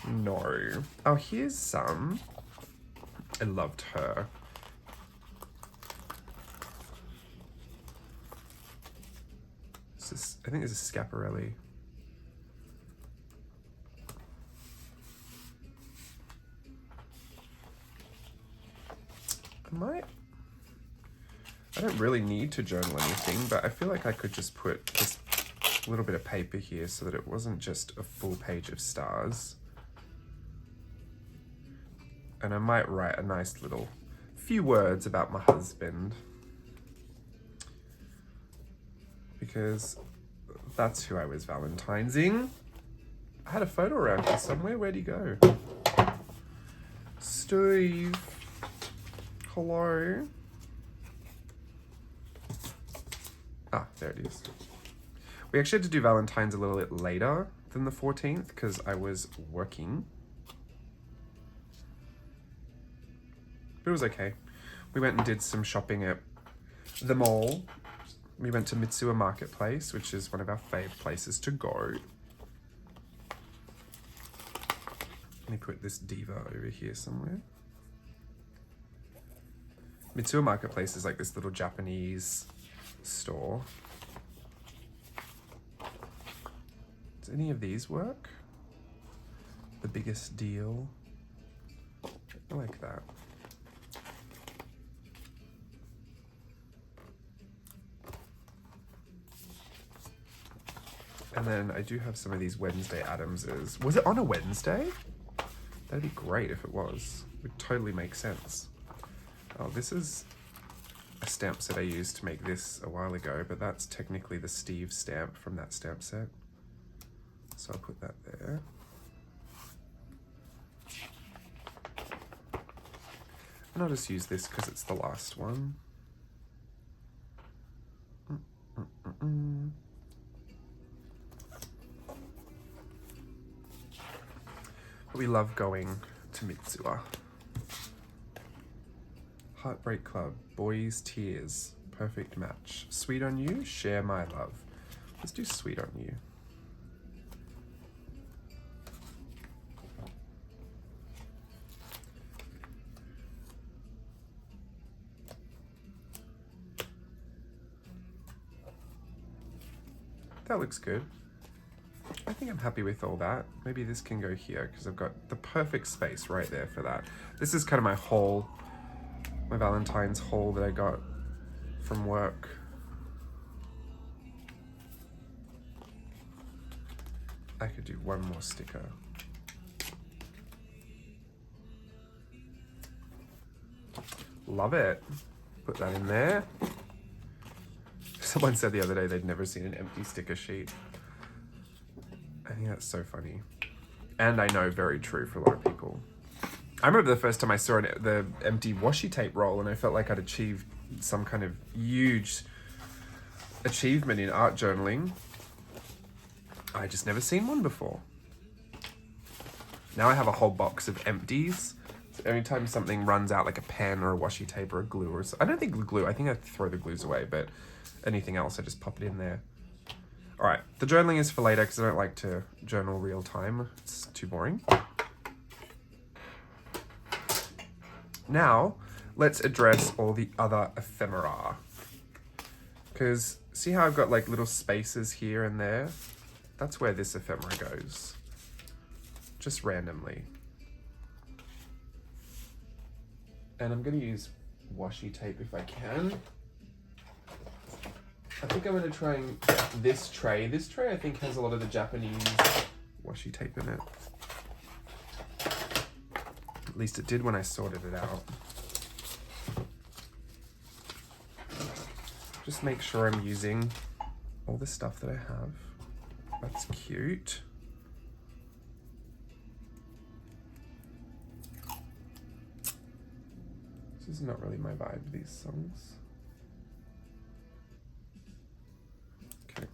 No. Oh, here's some. I loved her. I think this is Schiaparelli. I don't really need to journal anything, but I feel like I could just put just a little bit of paper here so that it wasn't just a full page of stars. And I might write a nice little few words about my husband, because that's who I was Valentinesing. I had a photo around here somewhere. Where'd he go? Steve. Hello. Ah, there it is. We actually had to do Valentine's a little bit later than the 14th because I was working. But it was okay. We went and did some shopping at the mall. We went to Mitsuya Marketplace, which is one of our fave places to go. Let me put this diva over here somewhere. Mitsuya Marketplace is like this little Japanese store. Does any of these work? The Biggest Deal. I like that. And then I do have some of these Wednesday Addamses. Was it on a Wednesday? That'd be great if it was. It would totally make sense. Oh, this is a stamp set I used to make this a while ago, but that's technically the Steve stamp from that stamp set. So I'll put that there. And I'll just use this because it's the last one. We love going to Mitsuya. Heartbreak Club, Boys Tears, Perfect Match. Sweet on You, Share My Love. Let's do Sweet on You. That looks good. I think I'm happy with all that. Maybe this can go here because I've got the perfect space right there for that. This is kind of my haul, my Valentine's haul that I got from work. I could do one more sticker. Love it. Put that in there. Someone said the other day they'd never seen an empty sticker sheet. I think that's so funny. And I know very true for a lot of people. I remember the first time I saw the empty washi tape roll and I felt like I'd achieved some kind of huge achievement in art journaling. I just never seen one before. Now I have a whole box of empties. So every time something runs out, like a pen or a washi tape or a glue or I don't think glue, I think I throw the glues away, but anything else I just pop it in there. All right, the journaling is for later because I don't like to journal real time. It's too boring. Now, let's address all the other ephemera. Because see how I've got like little spaces here and there? That's where this ephemera goes. Just randomly. And I'm going to use washi tape if I can. I think I'm going to try and get this tray. This tray I think has a lot of the Japanese washi tape in it. At least it did when I sorted it out. Just make sure I'm using all the stuff that I have. That's cute. This is not really my vibe, these songs. Okay.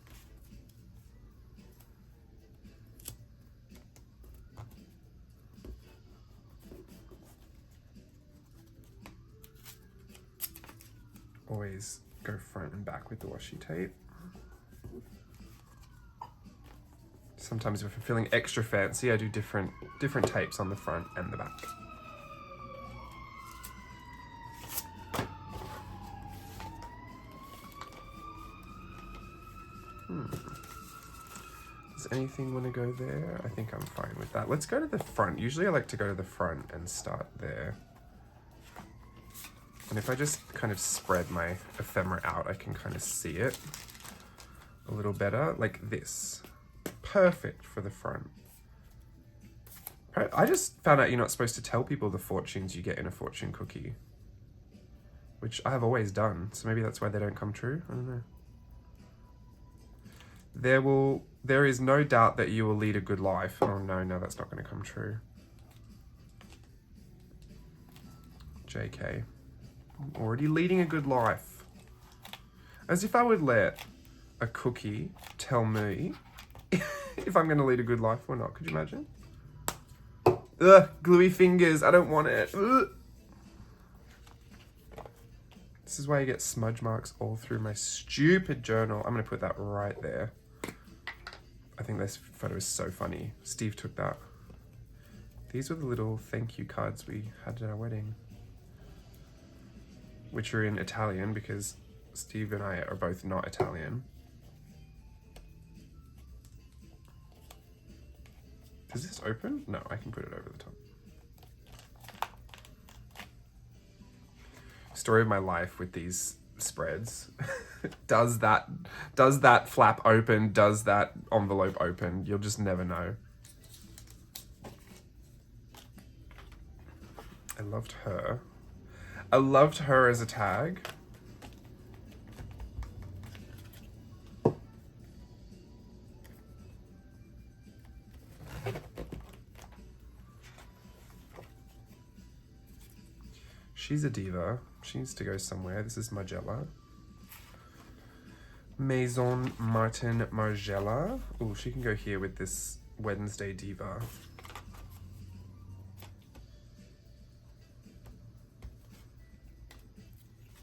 always go front and back with the washi tape. Sometimes if I'm feeling extra fancy, I do different tapes on the front and the back. Does anything want to go there? I think I'm fine with that. Let's go to the front. Usually I like to go to the front and start there. And if I just kind of spread my ephemera out, I can kind of see it a little better, like this. Perfect for the front. I just found out you're not supposed to tell people the fortunes you get in a fortune cookie, which I have always done, so maybe that's why they don't come true. I don't know. There is no doubt that you will lead a good life. Oh no, that's not going to come true. JK. I'm already leading a good life. As if I would let a cookie tell me if I'm going to lead a good life or not. Could you imagine? Ugh, gluey fingers. I don't want it. Ugh. This is why you get smudge marks all through my stupid journal. I'm going to put that right there. I think this photo is so funny. Steve took that. These were the little thank you cards we had at our wedding, which are in Italian because Steve and I are both not Italian. Does this open? No, I can put it over the top. Story of my life with these spreads. Does that flap open? Does that envelope open? You'll just never know. I loved her. I loved her as a tag. She's a diva. She needs to go somewhere. This is Margiela. Maison Martin Margiela. Oh, she can go here with this Wednesday diva.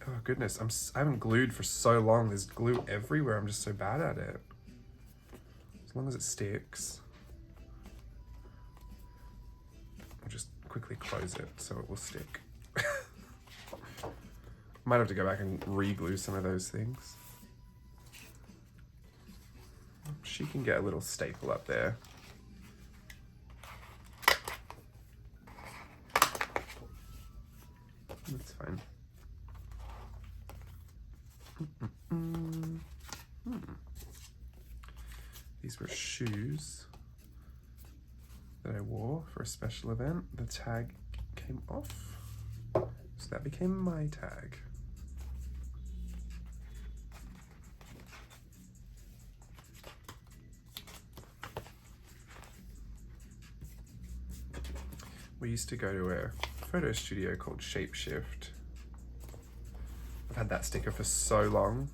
Oh goodness, I haven't glued for so long. There's glue everywhere. I'm just so bad at it. As long as it sticks. I'll just quickly close it so it will stick. Might have to go back and re-glue some of those things. She can get a little staple up there. That's fine. These were shoes that I wore for a special event. The tag came off, so that became my tag. We used to go to a photo studio called Shapeshift. I've had that sticker for so long.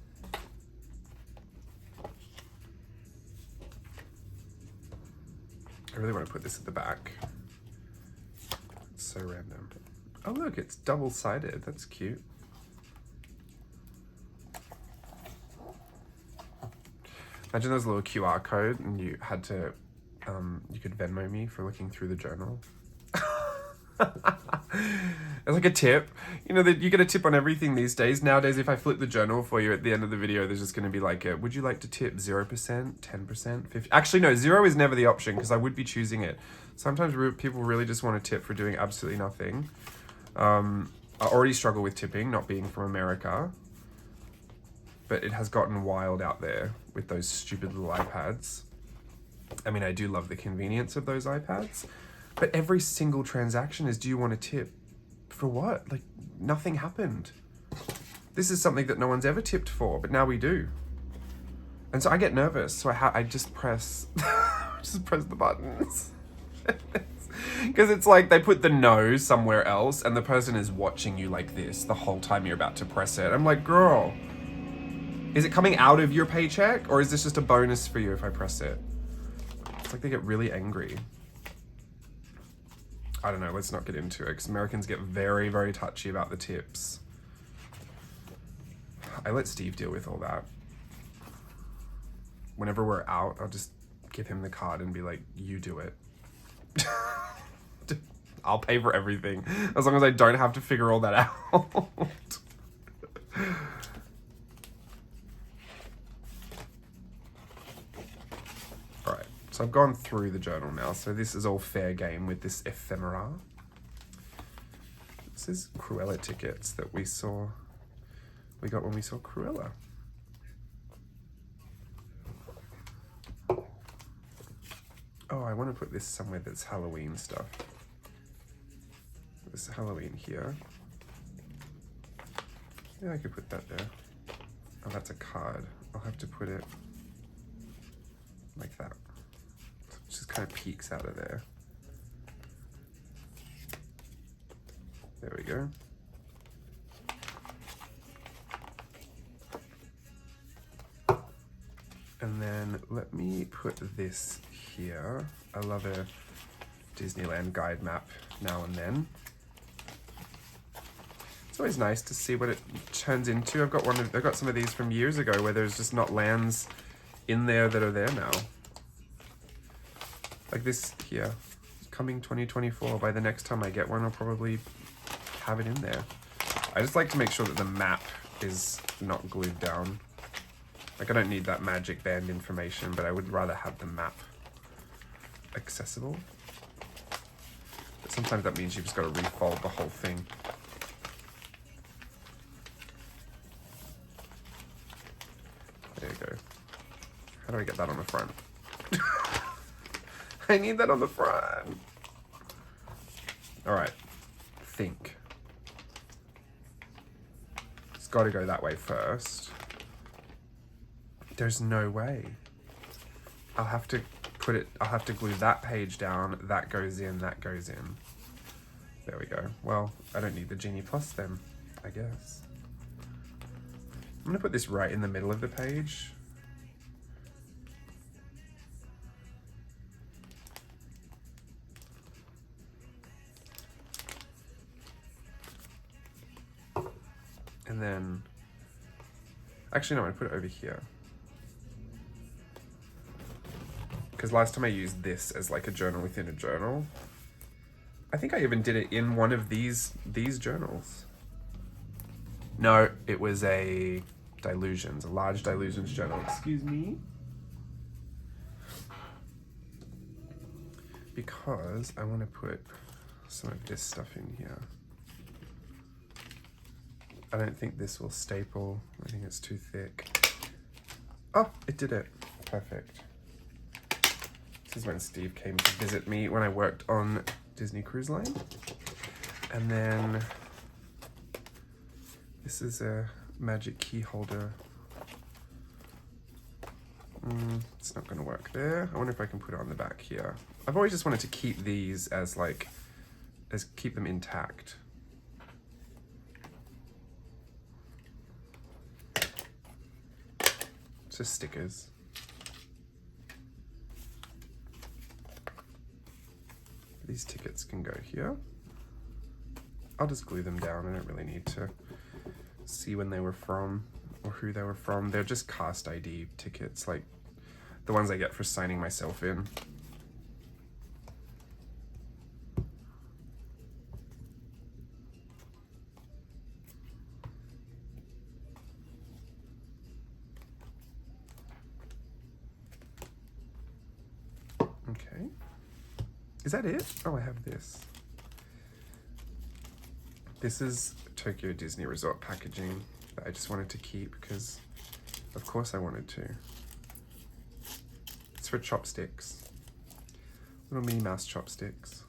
I really want to put this at the back. It's so random. Oh look, it's double-sided. That's cute. Imagine there's a little QR code and you had to, you could Venmo me for looking through the journal. It's like a tip. You know that you get a tip on everything these days. Nowadays, if I flip the journal for you at the end of the video, there's just going to be like a, would you like to tip 0%, 10%, 50%? Actually, no, 0 is never the option because I would be choosing it. Sometimes people really just want to tip for doing absolutely nothing. I already struggle with tipping, not being from America. But it has gotten wild out there with those stupid little iPads. I mean, I do love the convenience of those iPads. But every single transaction is, do you want a tip? For what? Like, nothing happened. This is something that no one's ever tipped for, but now we do. And so I get nervous, so I just press, just press the buttons. Because it's like they put the no somewhere else, and the person is watching you like this the whole time you're about to press it. I'm like, girl, is it coming out of your paycheck, or is this just a bonus for you if I press it? It's like they get really angry. I don't know, let's not get into it, because Americans get very, very touchy about the tips. I let Steve deal with all that. Whenever we're out, I'll just give him the card and be like, you do it. I'll pay for everything, as long as I don't have to figure all that out. Alright, so I've gone through the journal now, so this is all fair game with this ephemera. This is Cruella tickets that we got when we saw Cruella. Oh, I want to put this somewhere that's Halloween stuff. This Halloween here. Yeah, I could put that there. Oh, that's a card. I'll have to put it like that. So it just kind of peeks out of there. There we go. And then let me put this here. I love a Disneyland guide map now and then. It's always nice to see what it turns into. I've got some of these from years ago where there's just not lands in there that are there now. Like this here, coming 2024. By the next time I get one, I'll probably have it in there. I just like to make sure that the map is not glued down. Like, I don't need that magic band information, but I would rather have the map accessible. But sometimes that means you've just got to refold the whole thing. There you go. How do I get that on the front? I need that on the front. All right, think. It's got to go that way first. There's no way. I'll have to glue that page down, that goes in, that goes in. There we go. Well, I don't need the Genie Plus then, I guess. I'm gonna put this right in the middle of the page. And then, actually no, I'm gonna put it over here. Because last time I used this as like a journal within a journal. I think I even did it in one of these journals. No, it was a large Dilutions journal. Excuse me. Because I want to put some of this stuff in here. I don't think this will staple. I think it's too thick. Oh, it did it. Perfect. This is when Steve came to visit me when I worked on Disney Cruise Line. And then this is a magic key holder. It's not gonna work there. I wonder if I can put it on the back here. I've always just wanted to keep these as keep them intact. It's just stickers. These tickets can go here. I'll just glue them down. I don't really need to see when they were from or who they were from. They're just cast ID tickets, like the ones I get for signing myself in. Okay. Is that it? Oh, I have this. This is Tokyo Disney Resort packaging that I just wanted to keep because, of course, I wanted to. It's for chopsticks. Little Minnie Mouse chopsticks.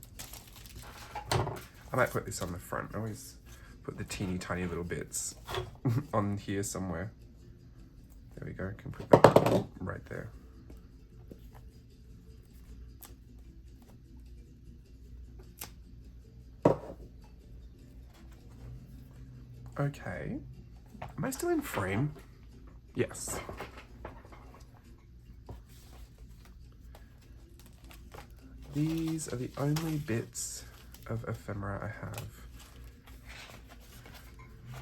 I might put this on the front. I always put the teeny tiny little bits on here somewhere. There we go. I can put that right there. Okay, am I still in frame? Yes. These are the only bits of ephemera I have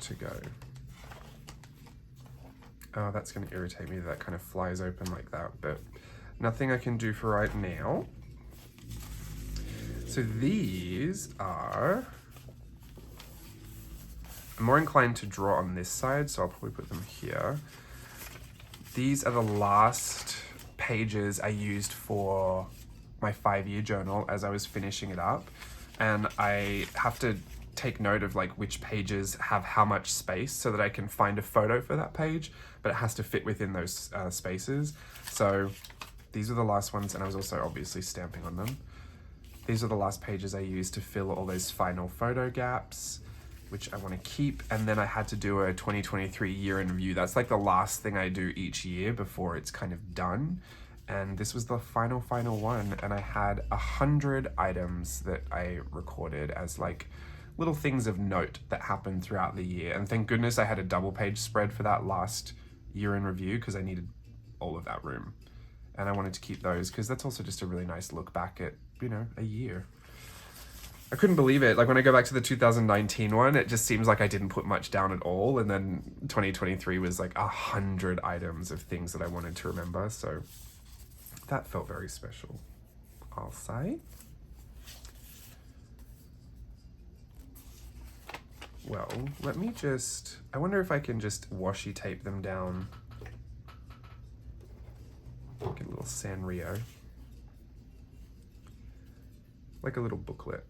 to go. Oh, that's going to irritate me that kind of flies open like that, but nothing I can do for right now. So these are, I'm more inclined to draw on this side, so I'll probably put them here. These are the last pages I used for my 5-year journal as I was finishing it up. And I have to take note of like which pages have how much space so that I can find a photo for that page, but it has to fit within those spaces. So these are the last ones, and I was also obviously stamping on them. These are the last pages I used to fill all those final photo gaps, which I want to keep. And then I had to do a 2023 year in review. That's like the last thing I do each year before it's kind of done. And this was the final one. And I had 100 items that I recorded as like little things of note that happened throughout the year. And thank goodness I had a double page spread for that last year in review because I needed all of that room. And I wanted to keep those because that's also just a really nice look back at, you know, a year. I couldn't believe it. Like when I go back to the 2019 one, it just seems like I didn't put much down at all. And then 2023 was like 100 items of things that I wanted to remember. So that felt very special, I'll say. Well, let me just, I wonder if I can just washi tape them down. Like a little Sanrio. Like a little booklet.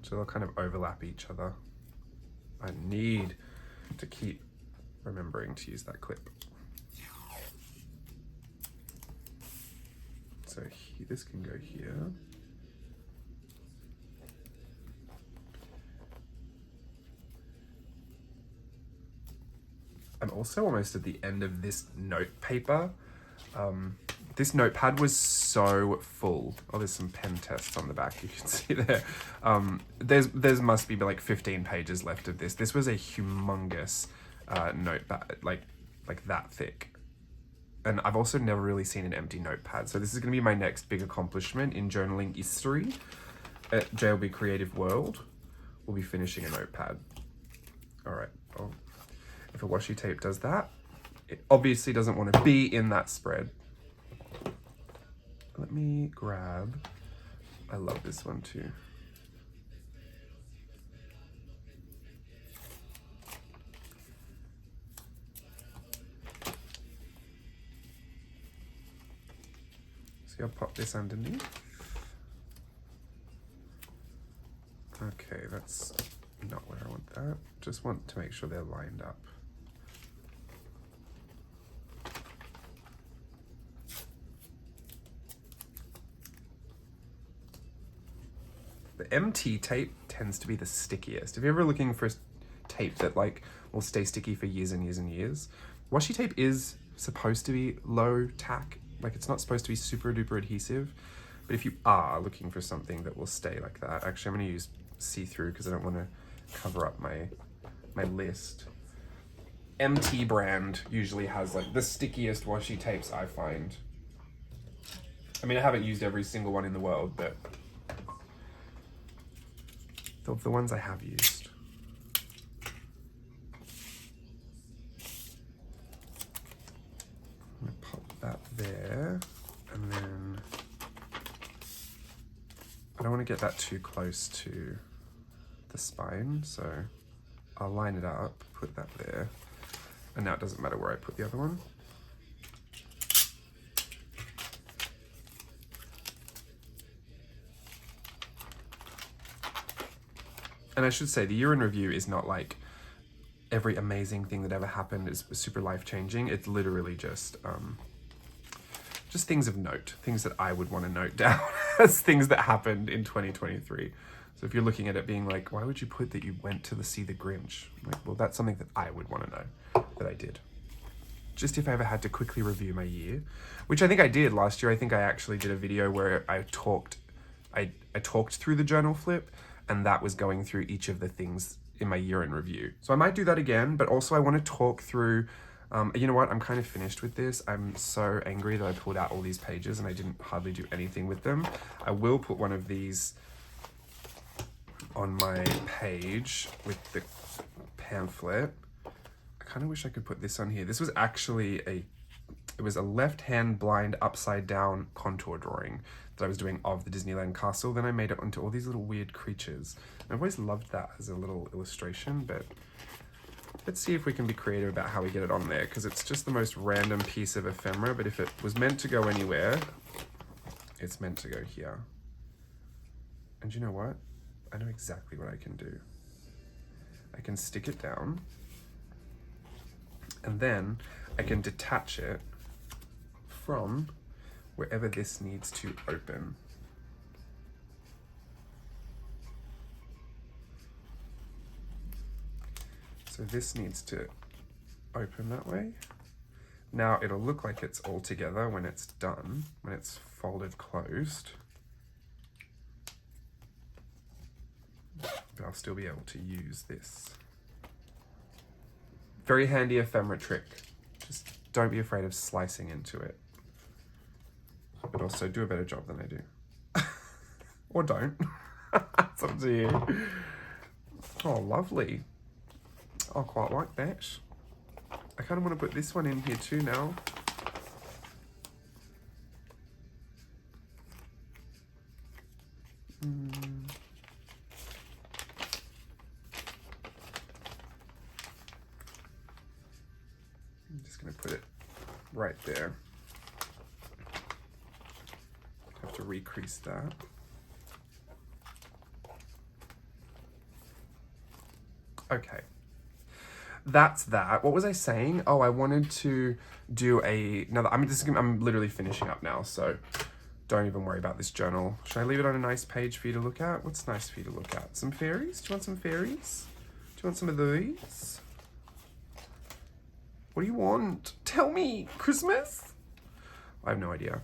So they'll kind of overlap each other. I need to keep remembering to use that clip. So this can go here. I'm also almost at the end of this note paper. This notepad was so full. Oh, there's some pen tests on the back, you can see there. There's must be like 15 pages left of this. This was a humongous notepad, like that thick. And I've also never really seen an empty notepad. So this is gonna be my next big accomplishment in journaling history at jlbCREATIVE World. We'll be finishing a notepad. All right, well, if a washi tape does that, it obviously doesn't want to be in that spread. Let me grab, I love this one too. So I'll pop this underneath. Okay, that's not where I want that. Just want to make sure they're lined up. The MT tape tends to be the stickiest. If you're ever looking for tape that like will stay sticky for years and years and years, washi tape is supposed to be low tack. Like it's not supposed to be super duper adhesive. But if you are looking for something that will stay like that, actually I'm gonna use see-through because I don't want to cover up my list. MT brand usually has like the stickiest washi tapes I find. I mean, I haven't used every single one in the world, but of the ones I have used. I'm gonna pop that there, and then I don't want to get that too close to the spine, so I'll line it up, put that there, and now it doesn't matter where I put the other one. And I should say, the year in review is not like every amazing thing that ever happened is super life-changing. It's literally just things of note, things that I would want to note down as things that happened in 2023. So if you're looking at it being like, why would you put that you went to see the Grinch? Like, well, that's something that I would want to know that I did. Just if I ever had to quickly review my year, which I think I did last year. I think I actually did a video where I talked through the journal flip, and that was going through each of the things in my year in review. So I might do that again, but also I want to talk through, you know what, I'm kind of finished with this. I'm so angry that I pulled out all these pages and I didn't hardly do anything with them. I will put one of these on my page with the pamphlet. I kind of wish I could put this on here. This was actually it was a left-hand blind upside down contour drawing that I was doing of the Disneyland castle. Then I made it onto all these little weird creatures. And I've always loved that as a little illustration, but let's see if we can be creative about how we get it on there, because it's just the most random piece of ephemera, but if it was meant to go anywhere, it's meant to go here. And you know what? I know exactly what I can do. I can stick it down, and then I can detach it from wherever this needs to open. So this needs to open that way. Now it'll look like it's all together when it's done, when it's folded closed. But I'll still be able to use this. Very handy ephemera trick. Just don't be afraid of slicing into it. But also do a better job than I do. Or don't. It's up to you. Oh, lovely. I quite like that. I kind of want to put this one in here too now. I'm just going to put it right there. Have to recrease that. Okay. That's that. What was I saying? Oh, I wanted to do another. I'm literally finishing up now, so don't even worry about this journal. Should I leave it on a nice page for you to look at? What's nice for you to look at? Some fairies? Do you want some fairies? Do you want some of these? What do you want? Tell me. Christmas? I have no idea.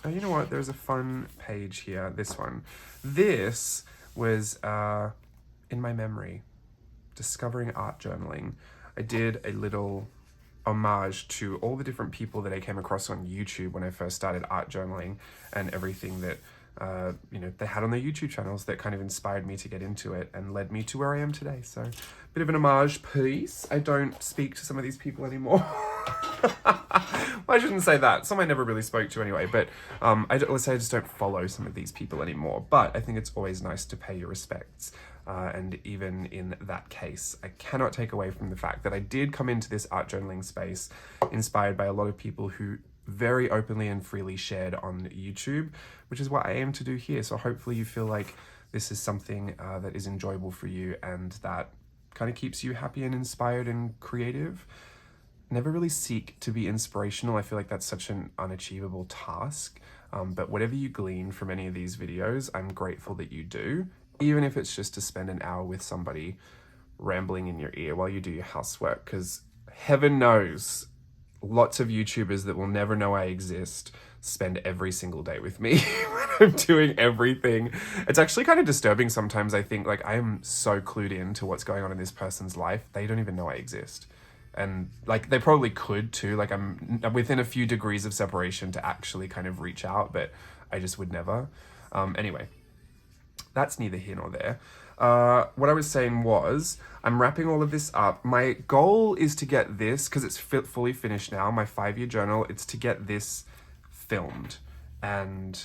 Oh, you know what? There's a fun page here. This one. This was in my memory. Discovering art journaling. I did a little homage to all the different people that I came across on YouTube when I first started art journaling, and everything that they had on their YouTube channels that kind of inspired me to get into it and led me to where I am today. So, bit of an homage piece. I don't speak to some of these people anymore. Well, I shouldn't say that. Some I never really spoke to anyway, but let's say I just don't follow some of these people anymore. But I think it's always nice to pay your respects. And even in that case, I cannot take away from the fact that I did come into this art journaling space inspired by a lot of people who very openly and freely shared on YouTube, which is what I aim to do here. So hopefully you feel like this is something that is enjoyable for you and that kind of keeps you happy and inspired and creative. Never really seek to be inspirational. I feel like that's such an unachievable task. But whatever you glean from any of these videos, I'm grateful that you do. Even if it's just to spend an hour with somebody rambling in your ear while you do your housework, because heaven knows lots of YouTubers that will never know I exist spend every single day with me when I'm doing everything. It's actually kind of disturbing sometimes. I think like I am so clued in to what's going on in this person's life. They don't even know I exist. And like they probably could too. Like I'm within a few degrees of separation to actually kind of reach out, but I just would never. Anyway. That's neither here nor there. What I was saying was, I'm wrapping all of this up. My goal is to get this, because it's fully finished now, my 5-year journal, it's to get this filmed and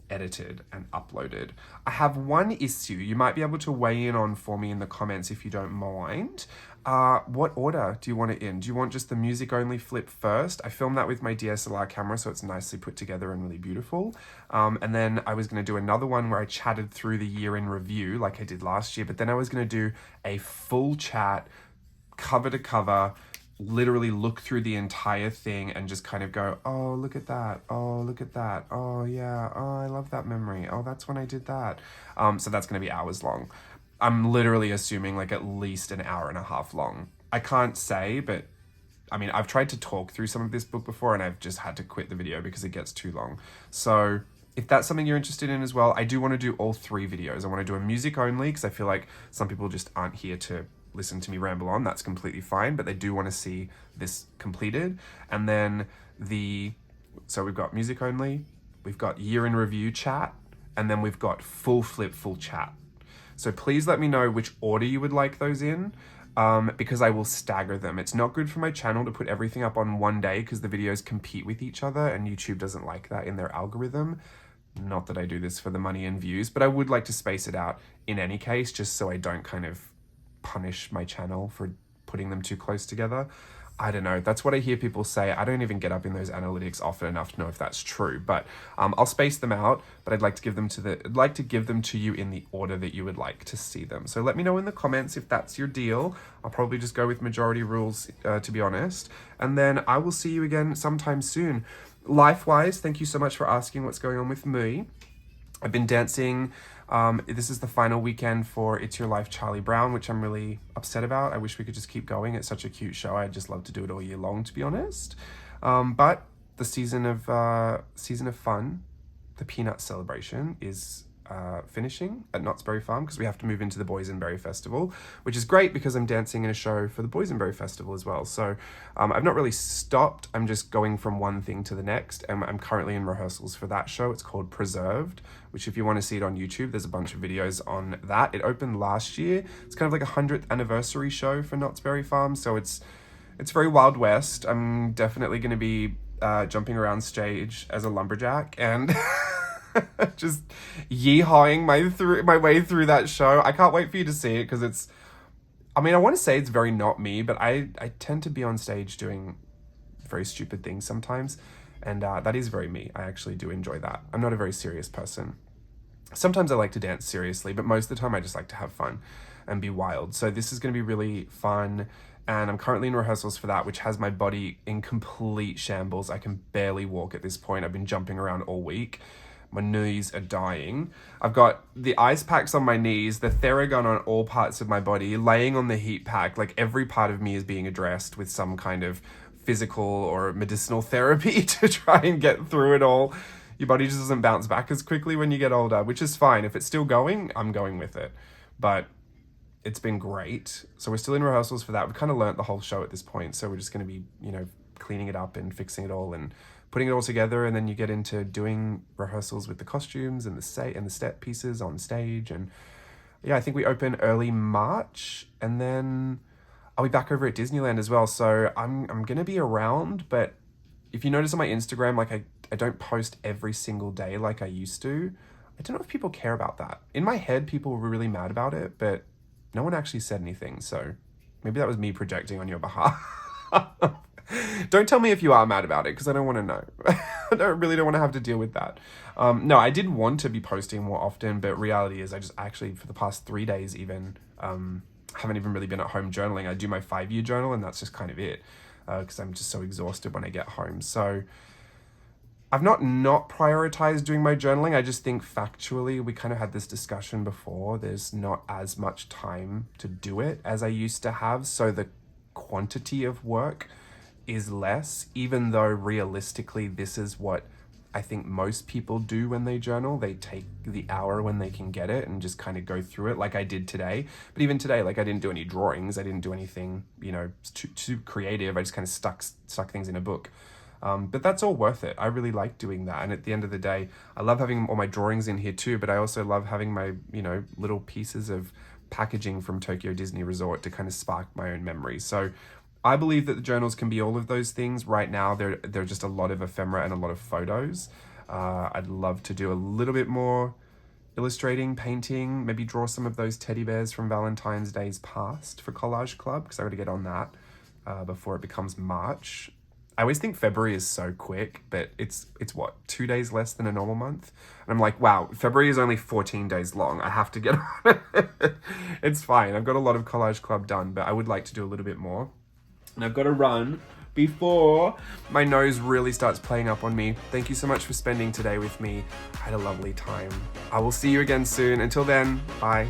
edited and uploaded. I have one issue you might be able to weigh in on for me in the comments if you don't mind. What order do you want it in? Do you want just the music only flip first? I filmed that with my DSLR camera, so it's nicely put together and really beautiful. And then I was going to do another one where I chatted through the year in review like I did last year, but then I was going to do a full chat, cover to cover, literally look through the entire thing and just kind of go, oh, look at that. Oh, look at that. Oh, yeah. Oh, I love that memory. Oh, that's when I did that. So that's going to be hours long. I'm literally assuming like at least an hour and a half long. I can't say, but I mean, I've tried to talk through some of this book before and I've just had to quit the video because it gets too long. So if that's something you're interested in as well, I do want to do all 3 videos. I want to do a music only because I feel like some people just aren't here to listen to me ramble on. That's completely fine, but they do want to see this completed. And then so we've got music only, we've got year in review chat, and then we've got full flip, full chat. So please let me know which order you would like those in. because I will stagger them. It's not good for my channel to put everything up on one day because the videos compete with each other and YouTube doesn't like that in their algorithm. Not that I do this for the money and views, but I would like to space it out in any case, just so I don't kind of punish my channel for putting them too close together. I don't know. That's what I hear people say. I don't even get up in those analytics often enough to know if that's true. But I'll space them out. But I'd like to give them to you in the order that you would like to see them. So let me know in the comments if that's your deal. I'll probably just go with majority rules, to be honest. And then I will see you again sometime soon. Life-wise, thank you so much for asking what's going on with me. I've been dancing. This is the final weekend for It's Your Life Charlie Brown, which I'm really upset about. I wish we could just keep going. It's such a cute show. I'd just love to do it all year long, to be honest. But the season of fun, the Peanut Celebration, is finishing at Knott's Berry Farm because we have to move into the Boysenberry Festival, which is great because I'm dancing in a show for the Boysenberry Festival as well. So I've not really stopped. I'm just going from one thing to the next, and I'm currently in rehearsals for that show. It's called Preserved, which if you want to see it on YouTube, there's a bunch of videos on that. It opened last year. It's kind of like a 100th anniversary show for Knott's Berry Farm, so it's very Wild West. I'm definitely going to be jumping around stage as a lumberjack and just yeehawing my way through that show. I can't wait for you to see it because it's, I mean, I want to say it's very not me, but I tend to be on stage doing very stupid things sometimes, and that is very me. I actually do enjoy that. I'm not a very serious person. Sometimes I like to dance seriously, but most of the time I just like to have fun and be wild. So this is going to be really fun, and I'm currently in rehearsals for that, which has my body in complete shambles. I can barely walk at this point. I've been jumping around all week. My knees are dying. I've got the ice packs on my knees, the Theragun on all parts of my body, laying on the heat pack. Like every part of me is being addressed with some kind of physical or medicinal therapy to try and get through it all. Your body just doesn't bounce back as quickly when you get older, which is fine. If it's still going, I'm going with it. But it's been great. So we're still in rehearsals for that. We've kind of learnt the whole show at this point. So we're just going to be, cleaning it up and fixing it all and putting it all together, and then you get into doing rehearsals with the costumes and the step pieces on stage. And yeah, I think we open early March, and then I'll be back over at Disneyland as well. So I'm gonna be around, but if you notice on my Instagram, like I don't post every single day like I used to. I don't know if people care about that. In my head, people were really mad about it, but no one actually said anything. So maybe that was me projecting on your behalf. Don't tell me if you are mad about it, because I don't want to know. I really don't want to have to deal with that. No, I did want to be posting more often, but reality is I just actually, for the past 3 days even, haven't even really been at home journaling. I do my 5-year journal, and that's just kind of it, because I'm just so exhausted when I get home. So I've not prioritized doing my journaling. I just think factually, we kind of had this discussion before, there's not as much time to do it as I used to have. So the quantity of work is less, even though realistically this is what I think most people do when they journal. They take the hour when they can get it and just kind of go through it like I did today. But even today, like I didn't do any drawings. I didn't do anything, too creative. I just kind of stuck things in a book. But that's all worth it. I really like doing that. And at the end of the day, I love having all my drawings in here too, but I also love having my, little pieces of packaging from Tokyo Disney Resort to kind of spark my own memories. So I believe that the journals can be all of those things. Right now, they're just a lot of ephemera and a lot of photos. I'd love to do a little bit more illustrating, painting, maybe draw some of those teddy bears from Valentine's Days past for Collage Club, because I got to get on that before it becomes March. I always think February is so quick, but it's what, 2 days less than a normal month? And I'm like, wow, February is only 14 days long. I have to get on it. It's fine. I've got a lot of Collage Club done, but I would like to do a little bit more. And I've got to run before my nose really starts playing up on me. Thank you so much for spending today with me. I had a lovely time. I will see you again soon. Until then, bye.